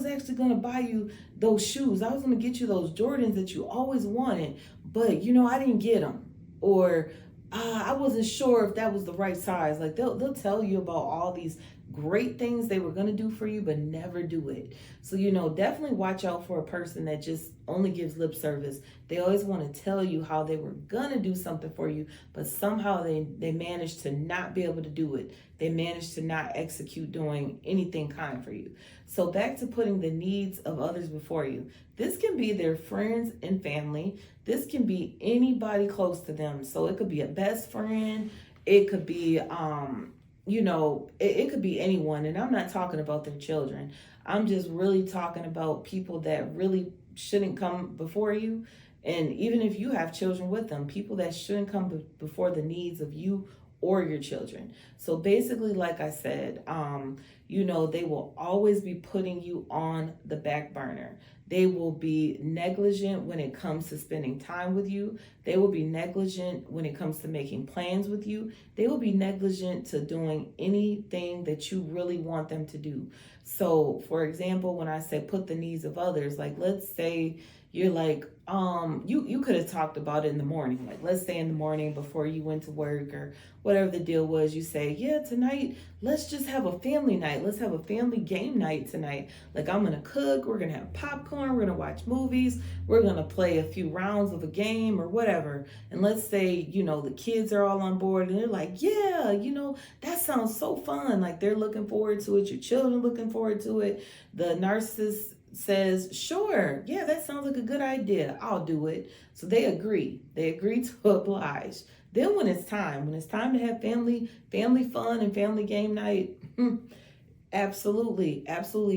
actually going to buy you those shoes. I was going to get you those Jordans that you always wanted, but, I didn't get them. Or I wasn't sure if that was the right size. Like they'll tell you about all these great things they were going to do for you, but never do it. So, definitely watch out for a person that just only gives lip service. They always want to tell you how they were going to do something for you, but somehow they managed to not be able to do it. They managed to not execute doing anything kind for you. So back to putting the needs of others before you. This can be their friends and family. This can be anybody close to them. So it could be a best friend. It could be, it could be anyone. And I'm not talking about their children. I'm just really talking about people that really shouldn't come before you. And even if you have children with them, people that shouldn't come before the needs of you or your children. So basically, like I said, they will always be putting you on the back burner. They will be negligent when it comes to spending time with you. They will be negligent when it comes to making plans with you. They will be negligent to doing anything that you really want them to do. So, for example, when I say put the needs of others, like let's say you're like, you could have talked about it in the morning. Like, let's say in the morning before you went to work or whatever the deal was, you say, yeah, tonight, let's just have a family night. Let's have a family game night tonight. Like, I'm going to cook. We're going to have popcorn. We're going to watch movies. We're going to play a few rounds of a game or whatever. And let's say, the kids are all on board and they're like, yeah, that sounds so fun. Like, they're looking forward to it. Your children looking forward to it. The narcissist says, sure, yeah, that sounds like a good idea. I'll do it. So they agree. They agree to oblige. Then when it's time to have family fun and family game night, absolutely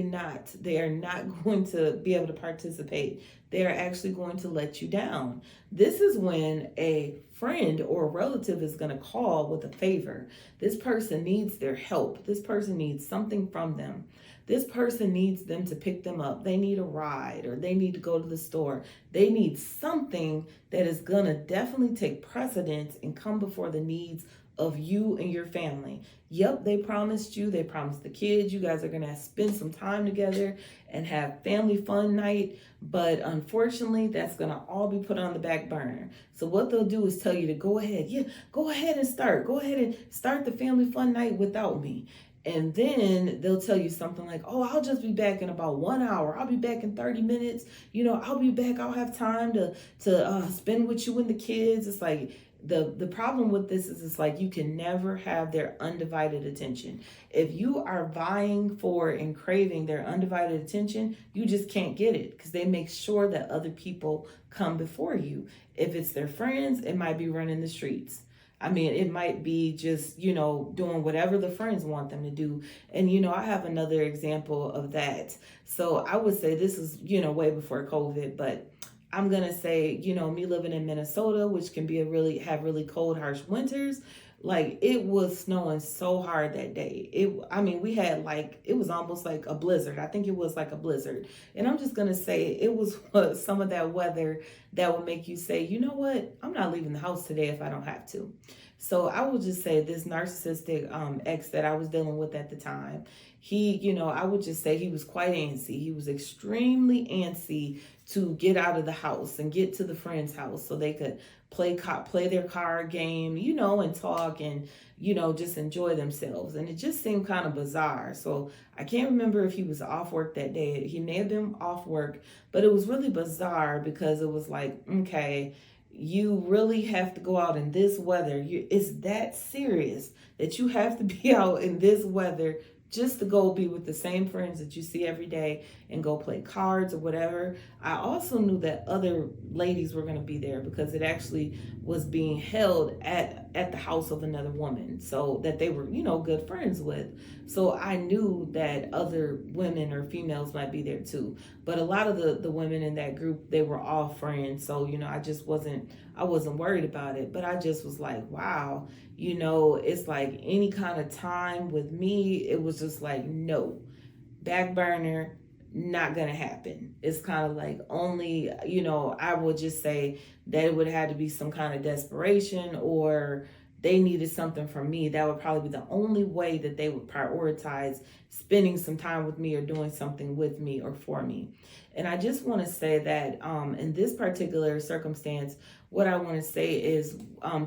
not. They are not going to be able to participate. They are actually going to let you down. This is when a friend or a relative is going to call with a favor. This person needs their help. This person needs something from them. This person needs them to pick them up. They need a ride or they need to go to the store. They need something that is going to definitely take precedence and come before the needs of you and your family. Yep, they promised you. They promised the kids. You guys are going to spend some time together and have family fun night. But unfortunately, that's going to all be put on the back burner. So what they'll do is tell you to go ahead. Yeah, go ahead and start. Go ahead and start the family fun night without me. And then they'll tell you something like, oh, I'll just be back in about 1 hour. I'll be back in 30 minutes. I'll be back. I'll have time to spend with you and the kids. It's like the problem with this is it's like you can never have their undivided attention. If you are vying for and craving their undivided attention, you just can't get it because they make sure that other people come before you. If it's their friends, it might be running the streets. I mean, it might be just, doing whatever the friends want them to do. And, I have another example of that. So I would say this is, way before COVID, but I'm going to say, me living in Minnesota, which can be have really cold, harsh winters. Like, it was snowing so hard that day. We had it was almost like a blizzard. I think it was like a blizzard. And I'm just going to say it was some of that weather that would make you say, you know what? I'm not leaving the house today if I don't have to. So I will just say this narcissistic ex that I was dealing with at the time, he, I would just say he was quite antsy. He was extremely antsy to get out of the house and get to the friend's house so they could play their card game, and talk and, just enjoy themselves. And it just seemed kind of bizarre. So I can't remember if he was off work that day. He may have been off work, but it was really bizarre because it was like, okay, you really have to go out in this weather. It's that serious that you have to be out in this weather just to go be with the same friends that you see every day and go play cards or whatever. I also knew that other ladies were going to be there because it actually was being held at the house of another woman, so that they were, good friends with. So I knew that other women or females might be there too. But a lot of the women in that group, they were all friends. So, I wasn't worried about it, but I just was like, wow, it's like any kind of time with me, it was just like, no, back burner, not gonna happen. It's kind of like only, I would just say that it would have to be some kind of desperation or they needed something from me, that would probably be the only way that they would prioritize spending some time with me or doing something with me or for me. And I just want to say that in this particular circumstance, what I want to say is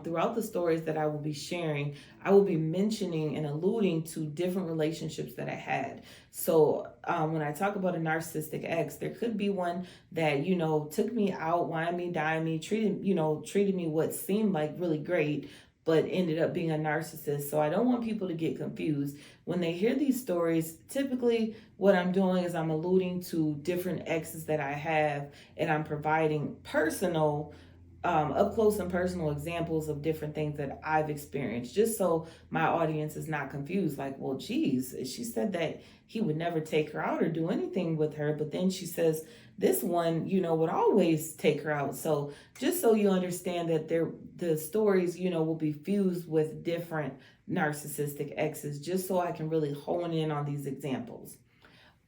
throughout the stories that I will be sharing, I will be mentioning and alluding to different relationships that I had. So when I talk about a narcissistic ex, there could be one that, took me out, wined me, dined me, treated me what seemed like really great, but ended up being a narcissist. So I don't want people to get confused. When they hear these stories, typically what I'm doing is I'm alluding to different exes that I have, and I'm providing personal up close and personal examples of different things that I've experienced, just so my audience is not confused. Like, well, geez, she said that he would never take her out or do anything with her, but then she says this one, would always take her out. So just so you understand that the stories, will be fused with different narcissistic exes, just so I can really hone in on these examples.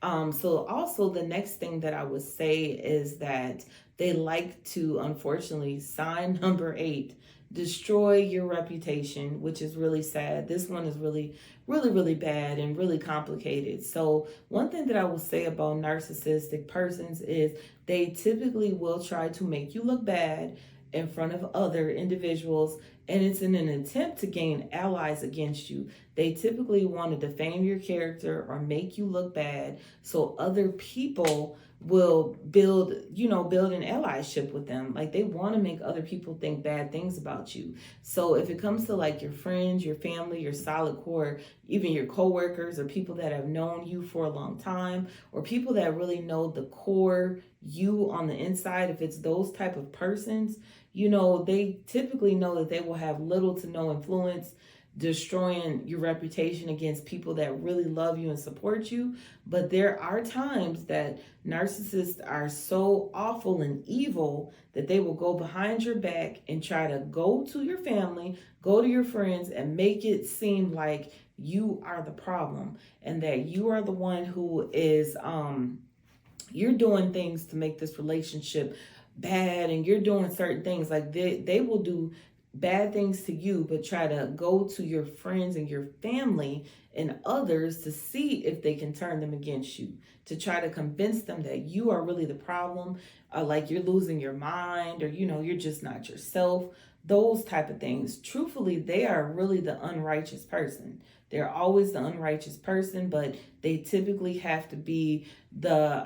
So also the next thing that I would say is that they like to, unfortunately, sign number 8, destroy your reputation, which is really sad. This one is really, really, really bad and really complicated. So one thing that I will say about narcissistic persons is they typically will try to make you look bad in front of other individuals, and it's in an attempt to gain allies against you. They typically want to defame your character or make you look bad, so other people will build an allyship with them. Like, they want to make other people think bad things about you. So if it comes to like your friends, your family, your solid core, even your coworkers or people that have known you for a long time, or people that really know the core you on the inside, if it's those type of persons, they typically know that they will have little to no influence destroying your reputation against people that really love you and support you. But there are times that narcissists are so awful and evil that they will go behind your back and try to go to your family, go to your friends, and make it seem like you are the problem and that you are the one who is you're doing things to make this relationship bad, and you're doing certain things. Like, they will do bad things to you, but try to go to your friends and your family and others to see if they can turn them against you, to try to convince them that you are really the problem, like you're losing your mind, or you're just not yourself, those type of things. Truthfully, they are really the unrighteous person. They're always the unrighteous person, but they typically have to be the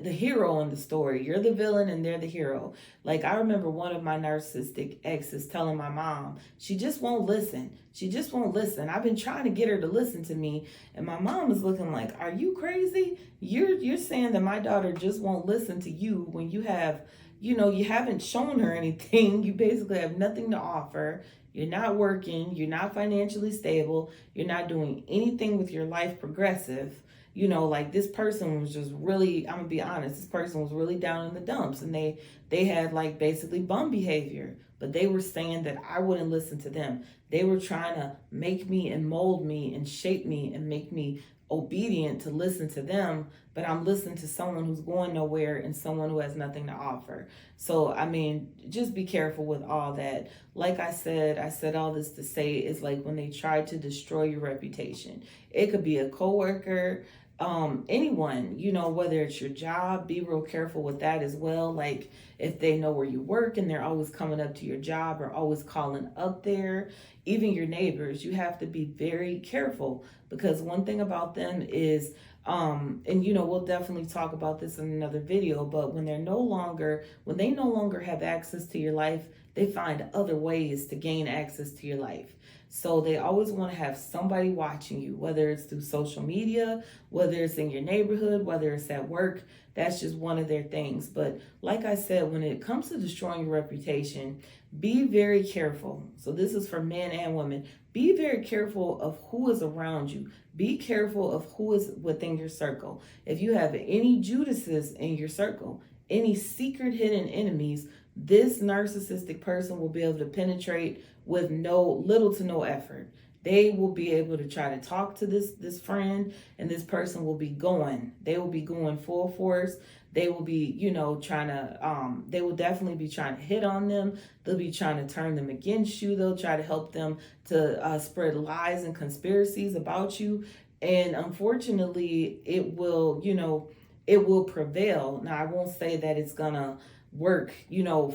hero in the story. You're the villain and they're the hero. Like, I remember one of my narcissistic exes telling my mom, she just won't listen. She just won't listen. I've been trying to get her to listen to me, and my mom is looking like, are you crazy? You're saying that my daughter just won't listen to you when you have, you haven't shown her anything. You basically have nothing to offer. You're not working, you're not financially stable, you're not doing anything with your life progressive. Like, this person was just really, I'm gonna be honest, this person was really down in the dumps, and they had like basically bum behavior, but they were saying that I wouldn't listen to them. They were trying to make me and mold me and shape me and make me obedient to listen to them, but I'm listening to someone who's going nowhere and someone who has nothing to offer. So, I mean, just be careful with all that. Like I said all this to say is, like, when they try to destroy your reputation, it could be a coworker, anyone, whether it's your job, be real careful with that as well. Like, if they know where you work and they're always coming up to your job or always calling up there, even your neighbors, you have to be very careful, because one thing about them is, and we'll definitely talk about this in another video, but when they no longer have access to your life, they find other ways to gain access to your life. So they always want to have somebody watching you, whether it's through social media, whether it's in your neighborhood, whether it's at work. That's just one of their things. But like I said, when it comes to destroying your reputation, be very careful. So this is for men and women. Be very careful of who is around you. Be careful of who is within your circle. If you have any Judases in your circle, any secret hidden enemies, this narcissistic person will be able to penetrate with little to no effort. they will be able to try to talk to this friend, and this person will be going. They will be going full force. They will be, trying to, they will definitely be trying to hit on them. They'll be trying to turn them against you. They'll try to help them to spread lies and conspiracies about you. And unfortunately, it will prevail. Now, I won't say that it's gonna work,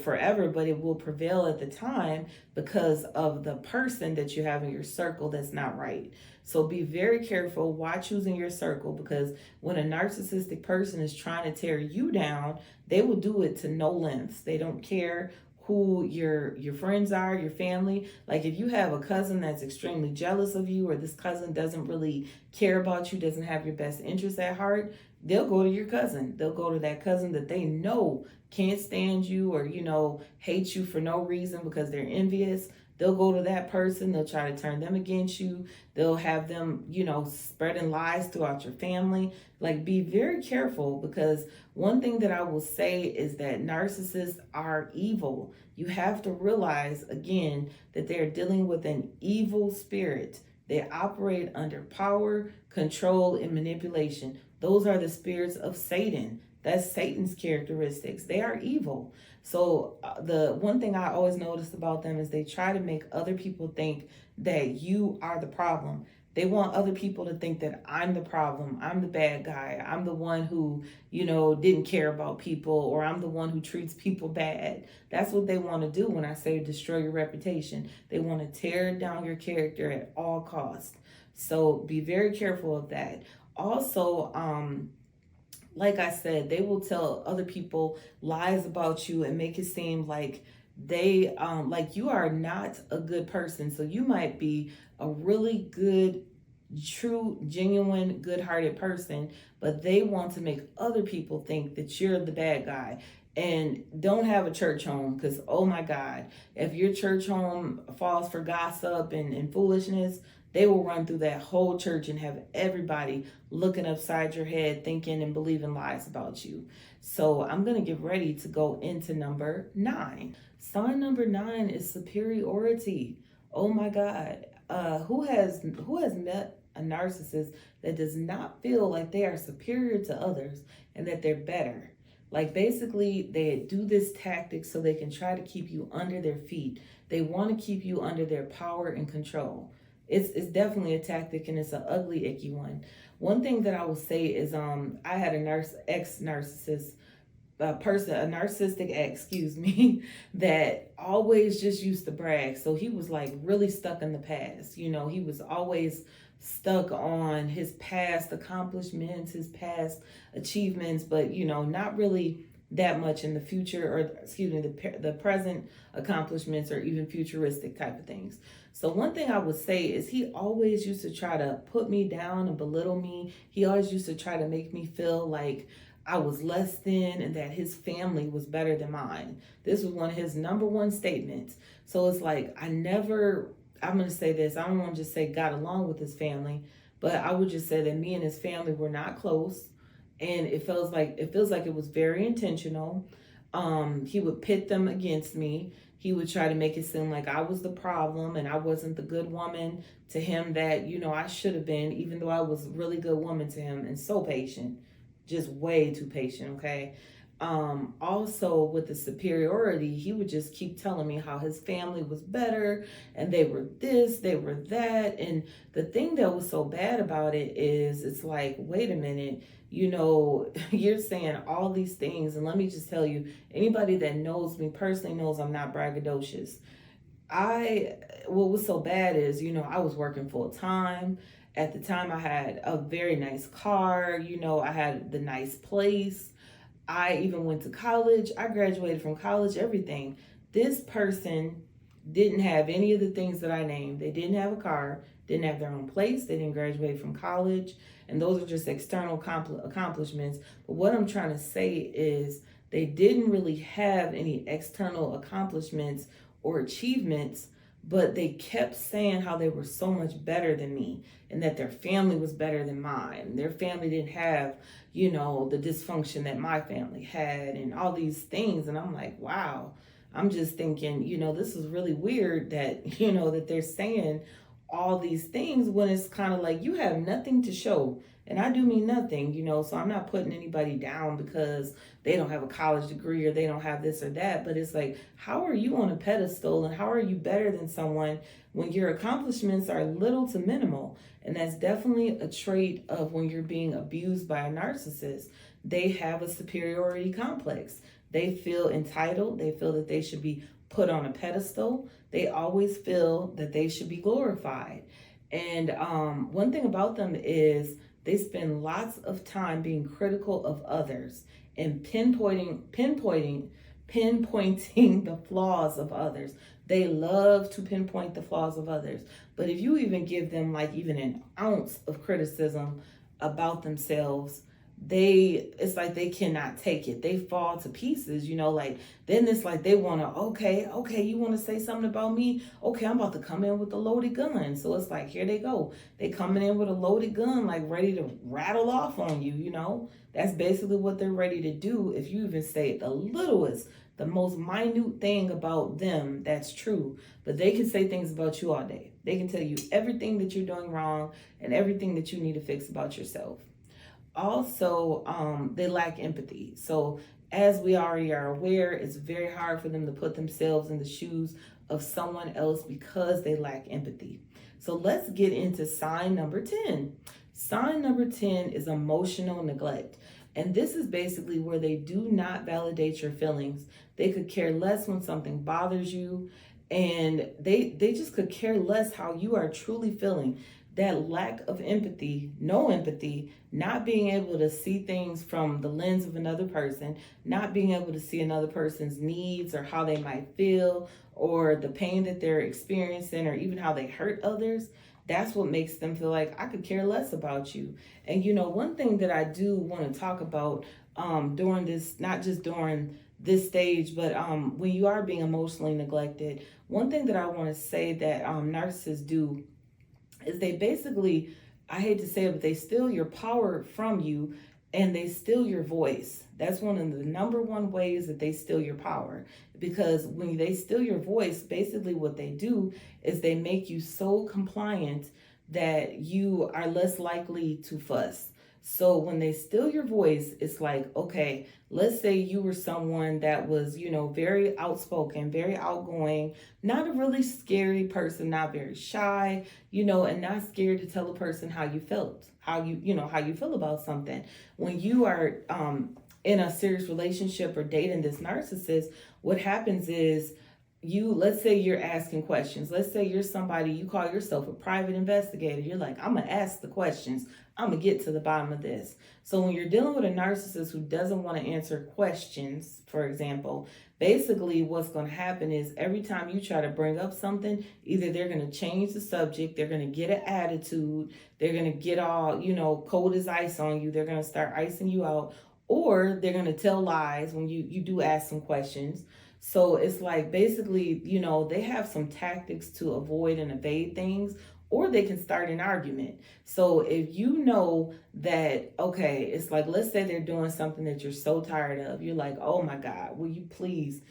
forever, but it will prevail at the time because of the person that you have in your circle that's not right. So be very careful why choosing your circle, because when a narcissistic person is trying to tear you down, they will do it to no lengths. They don't care who your friends are, your family. Like if you have a cousin that's extremely jealous of you, or this cousin doesn't really care about you, doesn't have your best interests at heart, they'll go to your cousin. They'll go to that cousin that they know can't stand you, or hate you for no reason because they're envious. They'll go to that person. They'll try to turn them against you. They'll have them, spreading lies throughout your family. Like, be very careful, because one thing that I will say is that narcissists are evil. You have to realize, again, that they're dealing with an evil spirit. They operate under power, control, and manipulation. Those are the spirits of Satan. That's Satan's characteristics. They are evil. So the one thing I always noticed about them is they try to make other people think that you are the problem. They want other people to think that I'm the problem. I'm the bad guy. I'm the one who, didn't care about people, or I'm the one who treats people bad. That's what they want to do when I say destroy your reputation. They want to tear down your character at all costs. So be very careful of that. Also, like I said, they will tell other people lies about you and make it seem like they like you are not a good person. So you might be a really good, true, genuine, good-hearted person, but they want to make other people think that you're the bad guy. And don't have a church home, because oh my God, if your church home falls for gossip and foolishness, they will run through that whole church and have everybody looking upside your head, thinking and believing lies about you. So I'm going to get ready to go into number 9. Sign number 9 is superiority. Oh my God. Who has met a narcissist that does not feel like they are superior to others and that they're better? Like, basically, they do this tactic so they can try to keep you under their feet. They want to keep you under their power and control. It's definitely a tactic, and it's an ugly, icky one. One thing that I will say is I had a ex-narcissist person, a narcissistic ex, that always just used to brag. So he was like really stuck in the past. He was always stuck on his past accomplishments, his past achievements, but not really that much in the future, or the present accomplishments, or even futuristic type of things. So one thing I would say is he always used to try to put me down and belittle me. He always used to try to make me feel like I was less than and that his family was better than mine. This was one of his number one statements. So it's like, I'm going to say this, I don't want to just say got along with his family, but I would just say that me and his family were not close. And it feels like it was very intentional. He would pit them against me. He would try to make it seem like I was the problem and I wasn't the good woman to him that, I should have been, even though I was a really good woman to him, and so patient, just way too patient, okay? Also with the superiority, he would just keep telling me how his family was better and they were this, they were that. And the thing that was so bad about it is, it's like, wait a minute, you're saying all these things. And let me just tell you, anybody that knows me personally knows I'm not braggadocious. What was so bad is, I was working full time. At the time, I had a very nice car. I had the nice place. I even went to college. I graduated from college, everything. This person didn't have any of the things that I named. They didn't have a car, didn't have their own place. They didn't graduate from college. And those are just external accomplishments. But what I'm trying to say is they didn't really have any external accomplishments or achievements, but they kept saying how they were so much better than me and that their family was better than mine. Their family didn't have, the dysfunction that my family had and all these things. And I'm like, wow, I'm just thinking, this is really weird that, that they're saying all these things when it's kind of like you have nothing to show. And I do mean nothing, so I'm not putting anybody down because they don't have a college degree or they don't have this or that. But it's like, how are you on a pedestal and how are you better than someone when your accomplishments are little to minimal? And that's definitely a trait of when you're being abused by a narcissist. They have a superiority complex. They feel entitled. They feel that they should be put on a pedestal. They always feel that they should be glorified. And one thing about them is they spend lots of time being critical of others and pinpointing the flaws of others. They love to pinpoint the flaws of others. But if you even give them like even an ounce of criticism about themselves, it's like they cannot take it. They fall to pieces, like then it's like they want to, okay, you want to say something about me? Okay, I'm about to come in with a loaded gun. So it's like, here they go. They coming in with a loaded gun, like ready to rattle off on you, That's basically what they're ready to do. If you even say the littlest, the most minute thing about them, that's true. But they can say things about you all day. They can tell you everything that you're doing wrong and everything that you need to fix about yourself. Also, they lack empathy. So as we already are aware, it's very hard for them to put themselves in the shoes of someone else because they lack empathy. So let's get into sign number 10. Sign number 10 is emotional neglect. And this is basically where they do not validate your feelings. They could care less when something bothers you, and they just could care less how you are truly feeling. That lack of empathy, no empathy, not being able to see things from the lens of another person, not being able to see another person's needs or how they might feel or the pain that they're experiencing or even how they hurt others, that's what makes them feel like I could care less about you. And one thing that I do want to talk about during this, not just during this stage, but when you are being emotionally neglected, one thing that I want to say that narcissists do is they basically, I hate to say it, but they steal your power from you and they steal your voice. That's one of the number one ways that they steal your power. Because when they steal your voice, basically what they do is they make you so compliant that you are less likely to fuss. So when they steal your voice, it's like, okay, let's say you were someone that was, very outspoken, very outgoing, not a really scary person, not very shy, and not scared to tell a person how you felt, how you feel about something. When you are in a serious relationship or dating this narcissist, what happens is let's say you're asking questions. Let's say you're somebody, you call yourself a private investigator. You're like, I'm going to ask the questions. I'm going to get to the bottom of this. So when you're dealing with a narcissist who doesn't want to answer questions, for example, basically what's going to happen is every time you try to bring up something, either they're going to change the subject, they're going to get an attitude, they're going to get all, cold as ice on you, they're going to start icing you out, or they're going to tell lies when you do ask some questions. So it's like basically, they have some tactics to avoid and evade things, or they can start an argument. So if you know that, okay, it's like, let's say they're doing something that you're so tired of. You're like, oh my God, will you please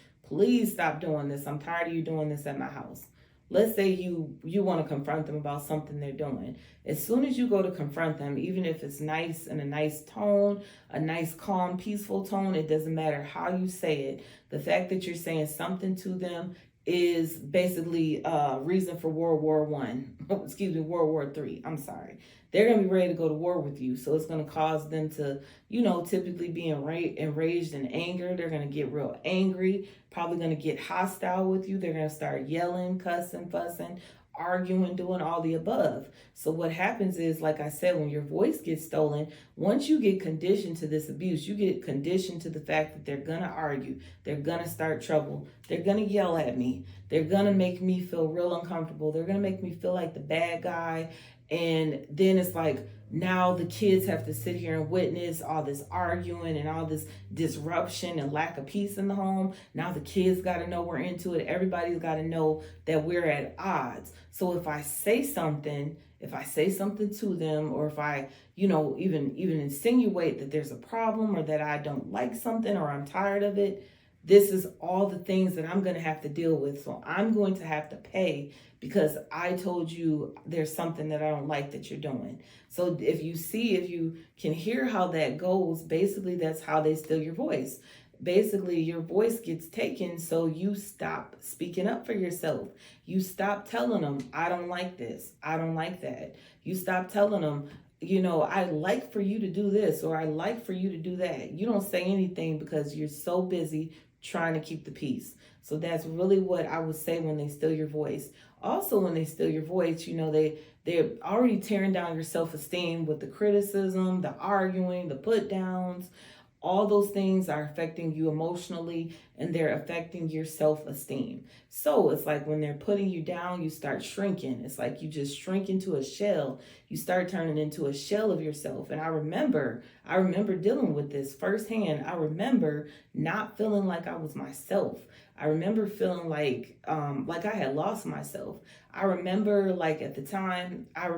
stop doing this? I'm tired of you doing this at my house. Let's say you want to confront them about something they're doing. As soon as you go to confront them, even if it's nice in a nice tone, a nice, calm, peaceful tone, it doesn't matter how you say it. The fact that you're saying something to them is basically reason for World War World War III. I'm sorry. They're going to be ready to go to war with you. So it's going to cause them to, typically be enraged and anger. They're going to get real angry, probably going to get hostile with you. They're going to start yelling, cussing, fussing, arguing, doing all the above. So what happens is, like I said, when your voice gets stolen, once you get conditioned to this abuse, you get conditioned to the fact that they're going to argue, they're going to start trouble, they're going to yell at me, they're going to make me feel real uncomfortable, they're going to make me feel like the bad guy. And then it's like, now the kids have to sit here and witness all this arguing and all this disruption and lack of peace in the home. Now the kids got to know we're into it. Everybody's got to know that we're at odds. So if I say something to them, or if I, even insinuate that there's a problem or that I don't like something or I'm tired of it, this is all the things that I'm going to have to deal with. So I'm going to have to pay because I told you there's something that I don't like that you're doing. So if you can hear how that goes, basically that's how they steal your voice. Basically, your voice gets taken, so you stop speaking up for yourself. You stop telling them, I don't like this, I don't like that. You stop telling them, I like for you to do this, or I like for you to do that. You don't say anything because you're so busy trying to keep the peace. So that's really what I would say when they steal your voice. Also, when they steal your voice, they're already tearing down your self-esteem with the criticism, the arguing, the put downs. All those things are affecting you emotionally, and they're affecting your self-esteem. So it's like when they're putting you down, you start shrinking. It's like you just shrink into a shell. You start turning into a shell of yourself. And I remember dealing with this firsthand. I remember not feeling like I was myself. I remember feeling like I had lost myself. I remember, like, at the time, I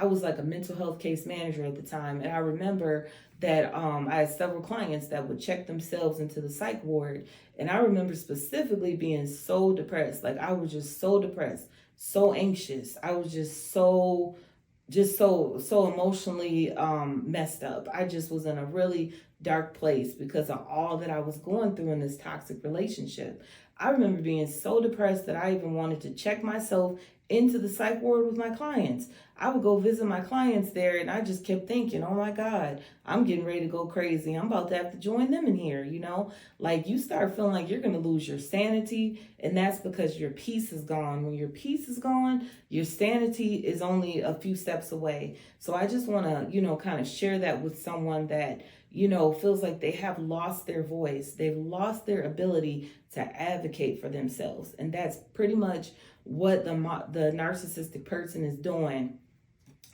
was like a mental health case manager at the time, and I remember that I had several clients that would check themselves into the psych ward, and I remember specifically being so depressed. Like, I was just so depressed, so anxious. I was just so emotionally messed up. I just was in a really dark place because of all that I was going through in this toxic relationship. I remember being so depressed that I even wanted to check myself into the psych ward with my clients. I would go visit my clients there, and I just kept thinking, oh my God, I'm getting ready to go crazy. I'm about to have to join them in here, Like, you start feeling like you're going to lose your sanity, and that's because your peace is gone. When your peace is gone, your sanity is only a few steps away. So I just want to, kind of share that with someone that, feels like they have lost their voice. They've lost their ability to advocate for themselves. And that's pretty much what the narcissistic person is doing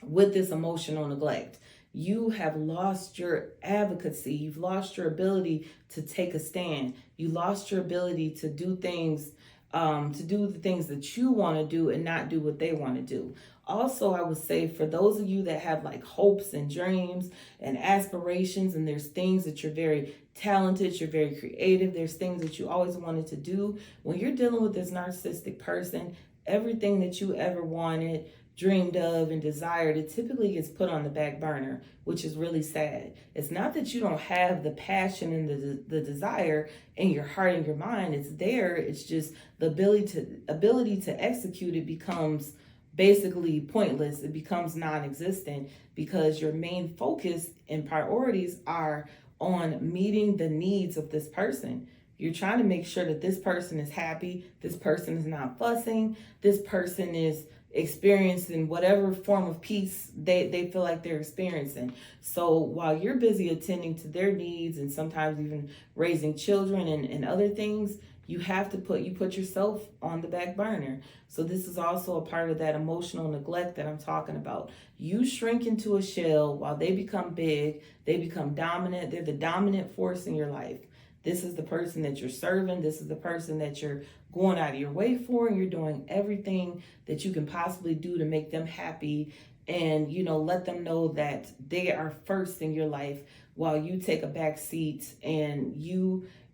with this emotional neglect. You have lost your advocacy. You've lost your ability to take a stand. You lost your ability to do things, to do the things that you want to do and not do what they want to do. Also, I would say for those of you that have like hopes and dreams and aspirations, and there's things that you're very talented, you're very creative, there's things that you always wanted to do. When you're dealing with this narcissistic person, everything that you ever wanted, dreamed of, and desired, it typically gets put on the back burner, which is really sad. It's not that you don't have the passion and the desire in your heart and your mind. It's there. It's just the ability to execute it becomes basically pointless. It becomes non-existent because your main focus and priorities are on meeting the needs of this person. You're trying to make sure that this person is happy, this person is not fussing, this person is experiencing whatever form of peace they feel like they're experiencing. So while you're busy attending to their needs and sometimes even raising children and other things, you have to put yourself on the back burner. So this is also a part of that emotional neglect that I'm talking about. You shrink into a shell while they become big, they become dominant, they're the dominant force in your life. This is the person that you're serving. This is the person that you're going out of your way for, and you're doing everything that you can possibly do to make them happy and, let them know that they are first in your life while you take a back seat, and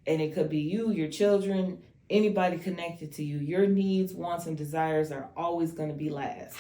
it could be you, your children, anybody connected to you. Your needs, wants, and desires are always going to be last.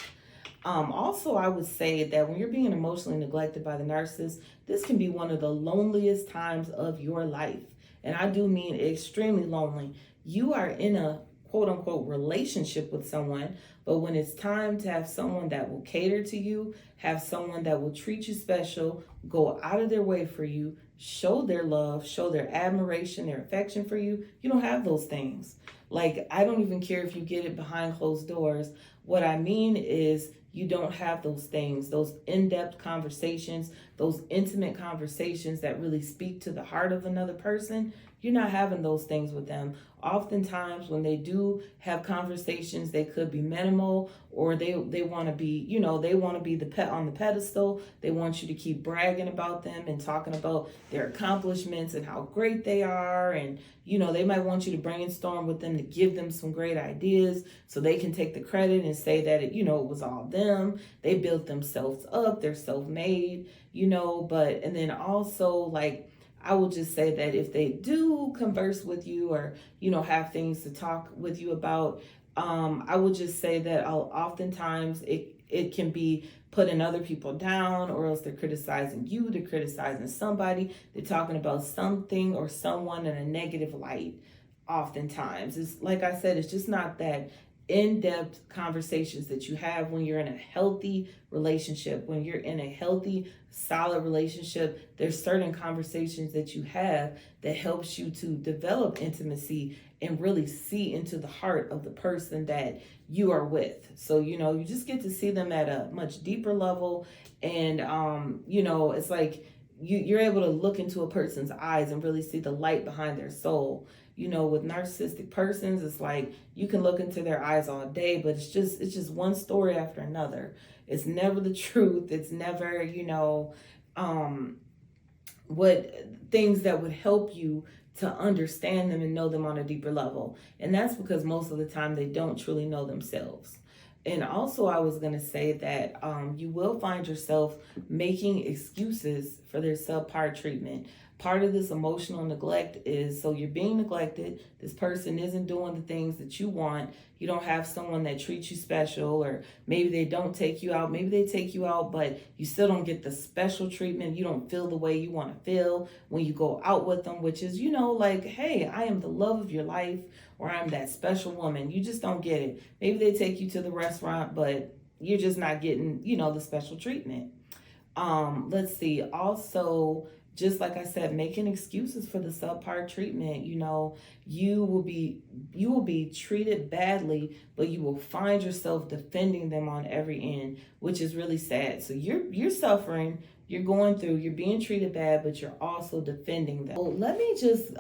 Also, I would say that when you're being emotionally neglected by the narcissist, this can be one of the loneliest times of your life. And I do mean extremely lonely. You are in a quote unquote relationship with someone, but when it's time to have someone that will cater to you, have someone that will treat you special, go out of their way for you, show their love, show their admiration, their affection for you, you don't have those things. Like, I don't even care if you get it behind closed doors. What I mean is you don't have those things, those in-depth conversations, those intimate conversations that really speak to the heart of another person. You're not having those things with them. Oftentimes when they do have conversations, they could be minimal, or they want to be, they want to be the pet on the pedestal. They want you to keep bragging about them and talking about their accomplishments and how great they are. And, they might want you to brainstorm with them to give them some great ideas so they can take the credit and say that, it was all them. They built themselves up. They're self-made, and then also, like, I will just say that if they do converse with you or, have things to talk with you about, I would just say that oftentimes it can be putting other people down, or else they're criticizing you, they're criticizing somebody, they're talking about something or someone in a negative light. Oftentimes, it's like I said, it's just not that in-depth conversations that you have when you're in a healthy relationship. When you're in a healthy, solid relationship, there's certain conversations that you have that helps you to develop intimacy and really see into the heart of the person that you are with. So, you just get to see them at a much deeper level. And, it's like you're able to look into a person's eyes and really see the light behind their soul. With narcissistic persons, it's like you can look into their eyes all day, but it's just one story after another. It's never the truth. It's never, what things that would help you to understand them and know them on a deeper level. And that's because most of the time they don't truly know themselves. And also, I was going to say that you will find yourself making excuses for their subpar treatment. Part of this emotional neglect is, so you're being neglected. This person isn't doing the things that you want. You don't have someone that treats you special, or maybe they don't take you out. Maybe they take you out, but you still don't get the special treatment. You don't feel the way you want to feel when you go out with them, which is, like, hey, I am the love of your life, or I'm that special woman. You just don't get it. Maybe they take you to the restaurant, but you're just not getting, the special treatment. Let's see. Also, just like I said, making excuses for the subpar treatment. You will be treated badly, but you will find yourself defending them on every end, which is really sad. So you're suffering, you're going through, you're being treated bad, but you're also defending them. Well, let me just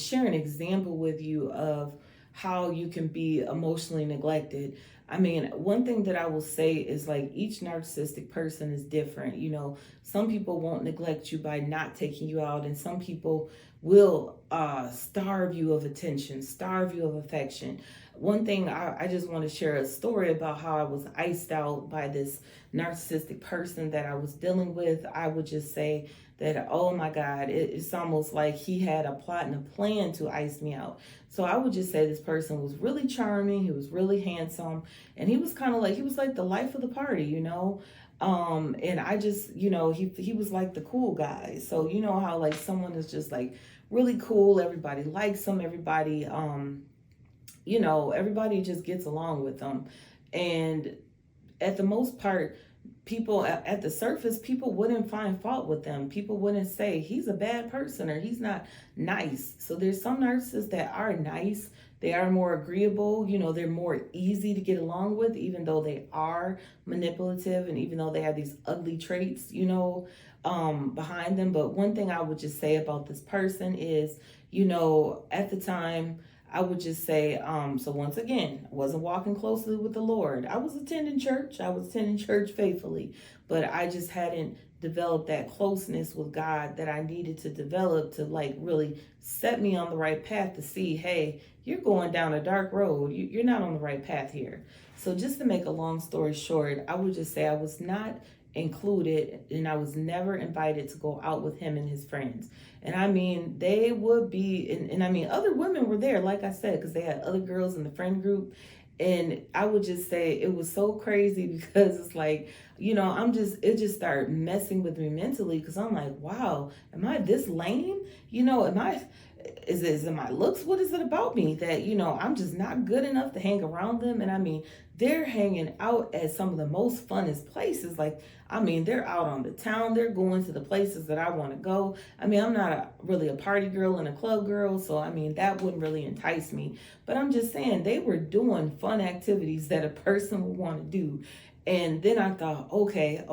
share an example with you of how you can be emotionally neglected. I mean, one thing that I will say is, like, each narcissistic person is different. Some people won't neglect you by not taking you out, and some people will starve you of attention, starve you of affection. One thing, I just want to share a story about how I was iced out by this narcissistic person that I was dealing with. I would just say that, oh my God, it's almost like he had a plot and a plan to ice me out. So I would just say this person was really charming, he was really handsome, and he was kind of like, he was like the life of the party, and I just, he was like the cool guy. So how, like, someone is just like really cool, everybody likes him, everybody everybody just gets along with them. And at the most part, people at the surface, people wouldn't find fault with them. People wouldn't say he's a bad person or he's not nice. So there's some narcissists that are nice. They are more agreeable. They're more easy to get along with, even though they are manipulative and even though they have these ugly traits, behind them. But one thing I would just say about this person is, at the time, I would just say, so once again, I wasn't walking closely with the Lord. I was attending church. I was attending church faithfully, but I just hadn't developed that closeness with God that I needed to develop to, like, really set me on the right path to see, hey, you're going down a dark road. You're not on the right path here. So just to make a long story short, I would just say I was not included, and I was never invited to go out with him and his friends. And I mean, they would be, and I mean, other women were there, like I said, because they had other girls in the friend group. And I would just say it was so crazy because it's like, it just started messing with me mentally, because I'm like, wow, am I this lame? Is it my looks? What is it about me that, I'm just not good enough to hang around them? And I mean, they're hanging out at some of the most funnest places. Like, I mean, they're out on the town. They're going to the places that I want to go. I mean, I'm not really a party girl and a club girl, so I mean, that wouldn't really entice me. But I'm just saying, they were doing fun activities that a person would want to do. And then I thought, okay.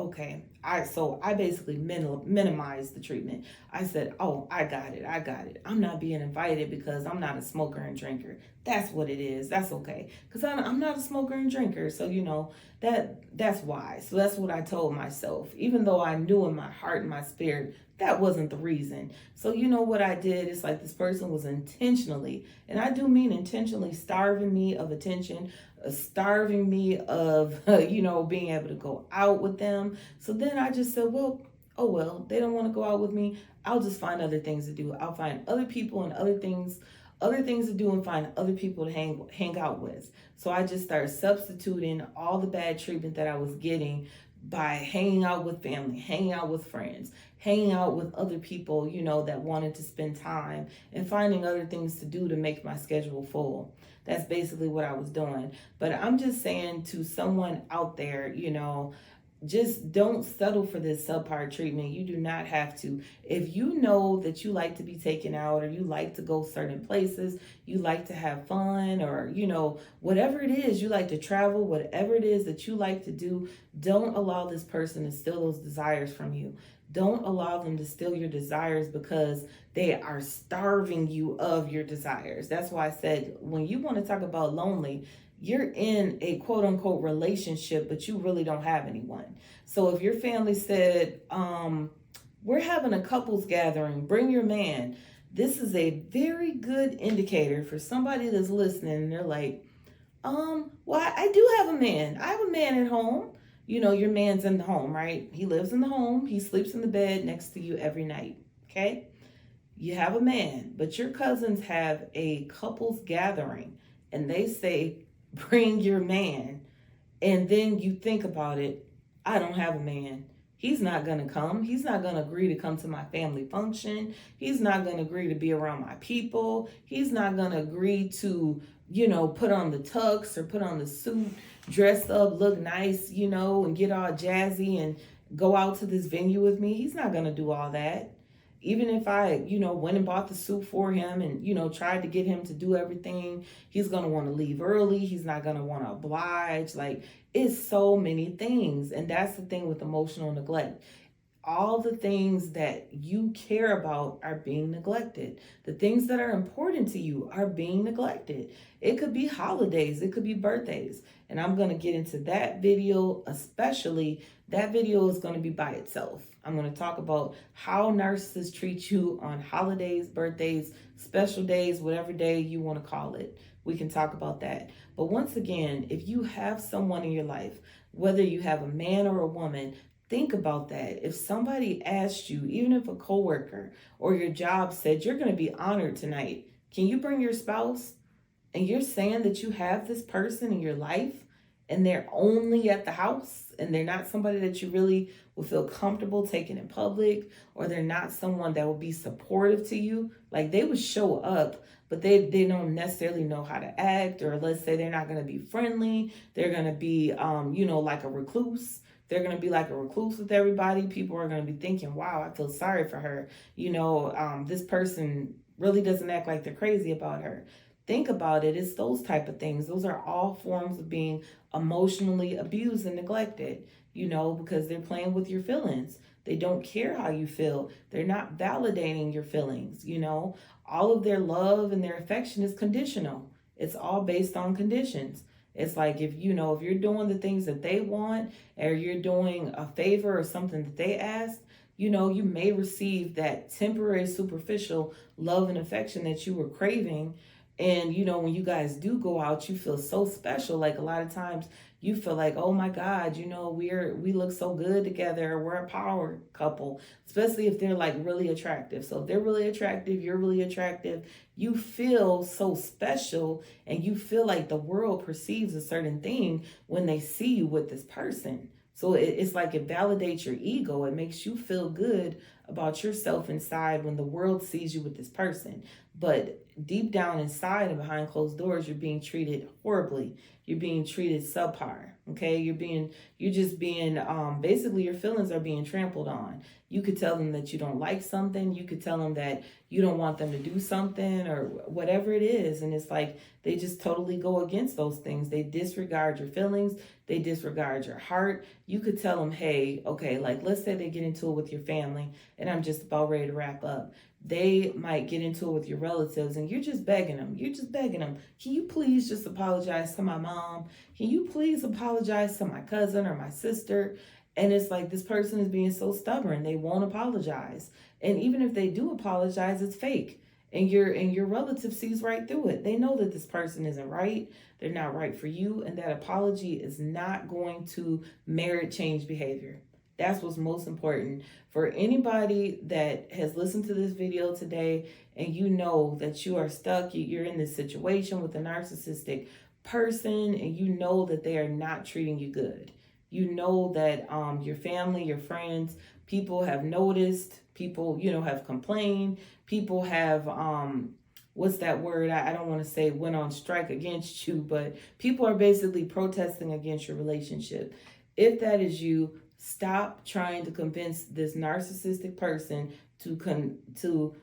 I basically minimized the treatment. I said, oh, I got it. I'm not being invited because I'm not a smoker and drinker. That's what it is. That's okay. Because I'm not a smoker and drinker. So, that's why. So that's what I told myself. Even though I knew in my heart and my spirit, that wasn't the reason. So what I did is, like, this person was intentionally, and I do mean intentionally, starving me of attention, starving me of, being able to go out with them. So then I just said, well, oh well, they don't want to go out with me. I'll just find other things to do. I'll find other people and other things to do, and find other people to hang out with. So I just started substituting all the bad treatment that I was getting by hanging out with family, hanging out with friends, hanging out with other people, that wanted to spend time, and finding other things to do to make my schedule full. That's basically what I was doing. But I'm just saying to someone out there, just don't settle for this subpar treatment. You do not have to. If you know that you like to be taken out, or you like to go certain places, you like to have fun, or whatever it is, you like to travel, whatever it is that you like to do, don't allow this person to steal those desires from you. Don't allow them to steal your desires, because they are starving you of your desires. That's why I said, when you want to talk about lonely, you're in a quote unquote relationship, but you really don't have anyone. So if your family said, we're having a couples gathering, bring your man, this is a very good indicator for somebody that's listening. And they're like, well, I do have a man. I have a man at home. Your man's in the home, right? He lives in the home. He sleeps in the bed next to you every night. Okay. You have a man, but your cousins have a couples gathering, and they say, bring your man. And then you think about it. I don't have a man. He's not going to come. He's not going to agree to come to my family function. He's not going to agree to be around my people. He's not going to agree to, put on the tux or put on the suit, dress up, look nice, and get all jazzy and go out to this venue with me. He's not going to do all that. Even if I, went and bought the suit for him and, tried to get him to do everything, he's going to want to leave early. He's not going to want to oblige. Like, it's so many things. And that's the thing with emotional neglect. All the things that you care about are being neglected. The things that are important to you are being neglected. It could be holidays. It could be birthdays. And I'm going to get into that video, especially. That video is going to be by itself. I'm going to talk about how narcissists treat you on holidays, birthdays, special days, whatever day you want to call it. We can talk about that. But once again, if you have someone in your life, whether you have a man or a woman, think about that. If somebody asked you, even if a coworker or your job said, you're going to be honored tonight, can you bring your spouse? And you're saying that you have this person in your life, and they're only at the house, and they're not somebody that you really will feel comfortable taking in public, or they're not someone that will be supportive to you. Like, they would show up, but they don't necessarily know how to act, or let's say they're not going to be friendly. They're going to be, like a recluse. They're going to be like a recluse with everybody. People are going to be thinking, wow, I feel sorry for her. This person really doesn't act like they're crazy about her. Think about it. It's those type of things. Those are all forms of being emotionally abused and neglected, because they're playing with your feelings. They don't care how you feel. They're not validating your feelings. All of their love and their affection is conditional. It's all based on conditions. It's like, if you're doing the things that they want, or you're doing a favor or something that they asked, you may receive that temporary, superficial love and affection that you were craving. And, when you guys do go out, you feel so special. Like, a lot of times you feel like, oh my God, we look so good together. We're a power couple, especially if they're like really attractive. So if they're really attractive, you're really attractive, you feel so special, and you feel like the world perceives a certain thing when they see you with this person. So it's like it validates your ego. It makes you feel good about yourself inside when the world sees you with this person. But deep down inside and behind closed doors, you're being treated horribly. You're being treated subpar. Okay. You're just being, basically your feelings are being trampled on. You could tell them that you don't like something. You could tell them that you don't want them to do something, or whatever it is. And it's like, they just totally go against those things. They disregard your feelings. They disregard your heart. You could tell them, hey, okay, like, let's say they get into it with your family, and I'm just about ready to wrap up. They might get into it with your relatives, and you're just begging them. Can you please just apologize to my mom? Can you please apologize to my cousin or my sister? And it's like, this person is being so stubborn. They won't apologize. And even if they do apologize, it's fake. And your relative sees right through it. They know that this person isn't right. They're not right for you. And that apology is not going to merit change behavior. That's what's most important. For anybody that has listened to this video today and you know that you are stuck, you're in this situation with a narcissistic person, and you know that they are not treating you good. You know that your family, your friends, people have noticed, people, have complained, people have, what's that word? I don't want to say went on strike against you, but people are basically protesting against your relationship. If that is you, stop trying to convince this narcissistic person to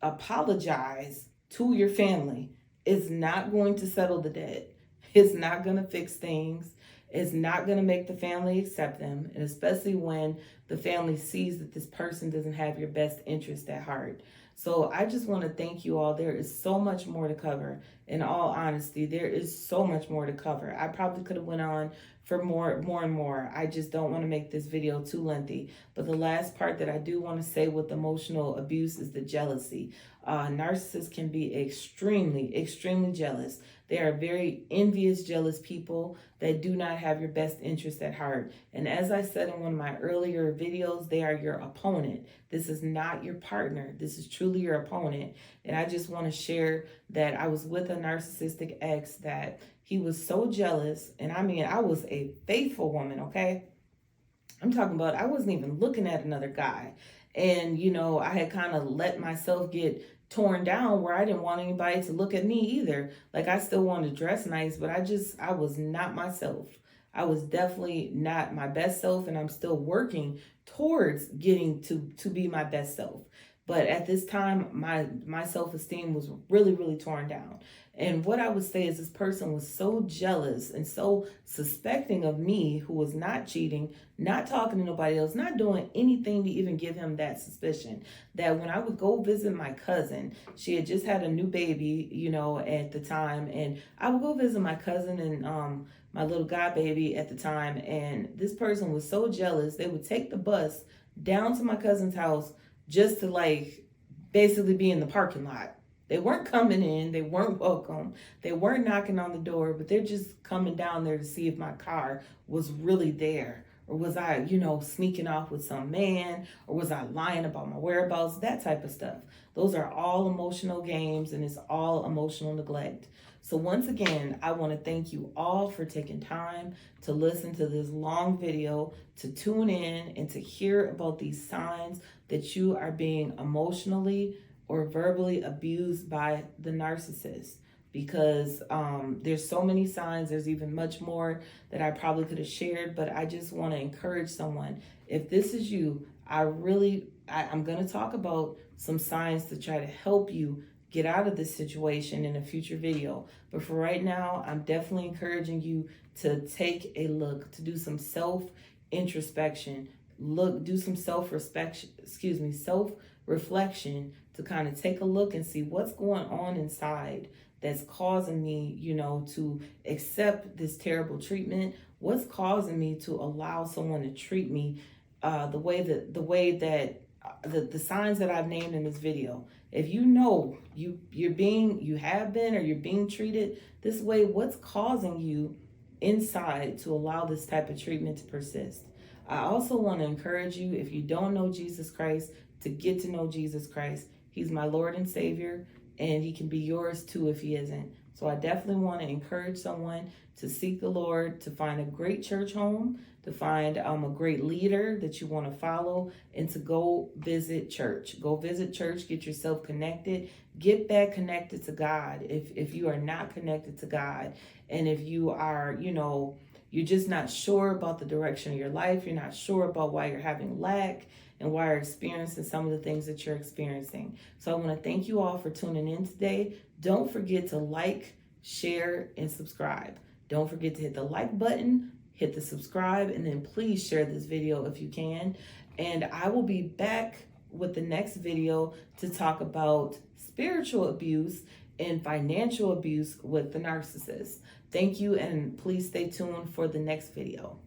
apologize to your family. It's not going to settle the debt. It's not going to fix things. It's not going to make the family accept them. And especially when the family sees that this person doesn't have your best interest at heart. So I just want to thank you all. There is so much more to cover. In all honesty, there is so much more to cover. I probably could have went on for more and more. I just don't want to make this video too lengthy. But the last part that I do want to say with emotional abuse is the jealousy. Narcissists can be extremely jealous. They are very envious, jealous people that do not have your best interest at heart. And as I said in one of my earlier videos, they are your opponent. This is not your partner. This is truly your opponent. And I just want to share that I was with a narcissistic ex that he was so jealous. And I mean, I was a faithful woman, okay? I'm talking about I wasn't even looking at another guy. And, I had kind of let myself get torn down where I didn't want anybody to look at me either. Like, I still wanted to dress nice, but I was not myself. I was definitely not my best self, and I'm still working towards getting to be my best self. But at this time, my self-esteem was really torn down. And what I would say is this person was so jealous and so suspecting of me, who was not cheating, not talking to nobody else, not doing anything to even give him that suspicion, that when I would go visit my cousin, she had just had a new baby, at the time. And I would go visit my cousin and my little god baby at the time. And this person was so jealous, they would take the bus down to my cousin's house just to basically be in the parking lot. They weren't coming in, they weren't welcome, they weren't knocking on the door, but they're just coming down there to see if my car was really there. Or was I, sneaking off with some man? Or was I lying about my whereabouts? That type of stuff. Those are all emotional games, and it's all emotional neglect. So once again, I want to thank you all for taking time to listen to this long video, to tune in and to hear about these signs that you are being emotionally or verbally abused by the narcissist. Because there's so many signs. There's even much more that I probably could have shared, but I just want to encourage someone. If this is you, I'm going to talk about some signs to try to help you get out of this situation in a future video. But for right now, I'm definitely encouraging you to take a look, to do some self-introspection, do some self-reflection, to kind of take a look and see what's going on inside that's causing me, to accept this terrible treatment. What's causing me to allow someone to treat me the way that the signs that I've named in this video. If you know you have been or you're being treated this way, what's causing you inside to allow this type of treatment to persist? I also want to encourage you, if you don't know Jesus Christ, to get to know Jesus Christ. He's my Lord and Savior, and he can be yours too if he isn't. So I definitely want to encourage someone to seek the Lord, to find a great church home, to find a great leader that you want to follow, and to go visit church. Go visit church, get yourself connected, get back connected to God if you are not connected to God. And if you are, you're just not sure about the direction of your life, you're not sure about why you're having lack, and why you're experiencing some of the things that you're experiencing. So I want to thank you all for tuning in today. Don't forget to like, share, and subscribe. Don't forget to hit the like button, hit the subscribe, and then please share this video if you can. And I will be back with the next video to talk about spiritual abuse and financial abuse with the narcissist. Thank you, and please stay tuned for the next video.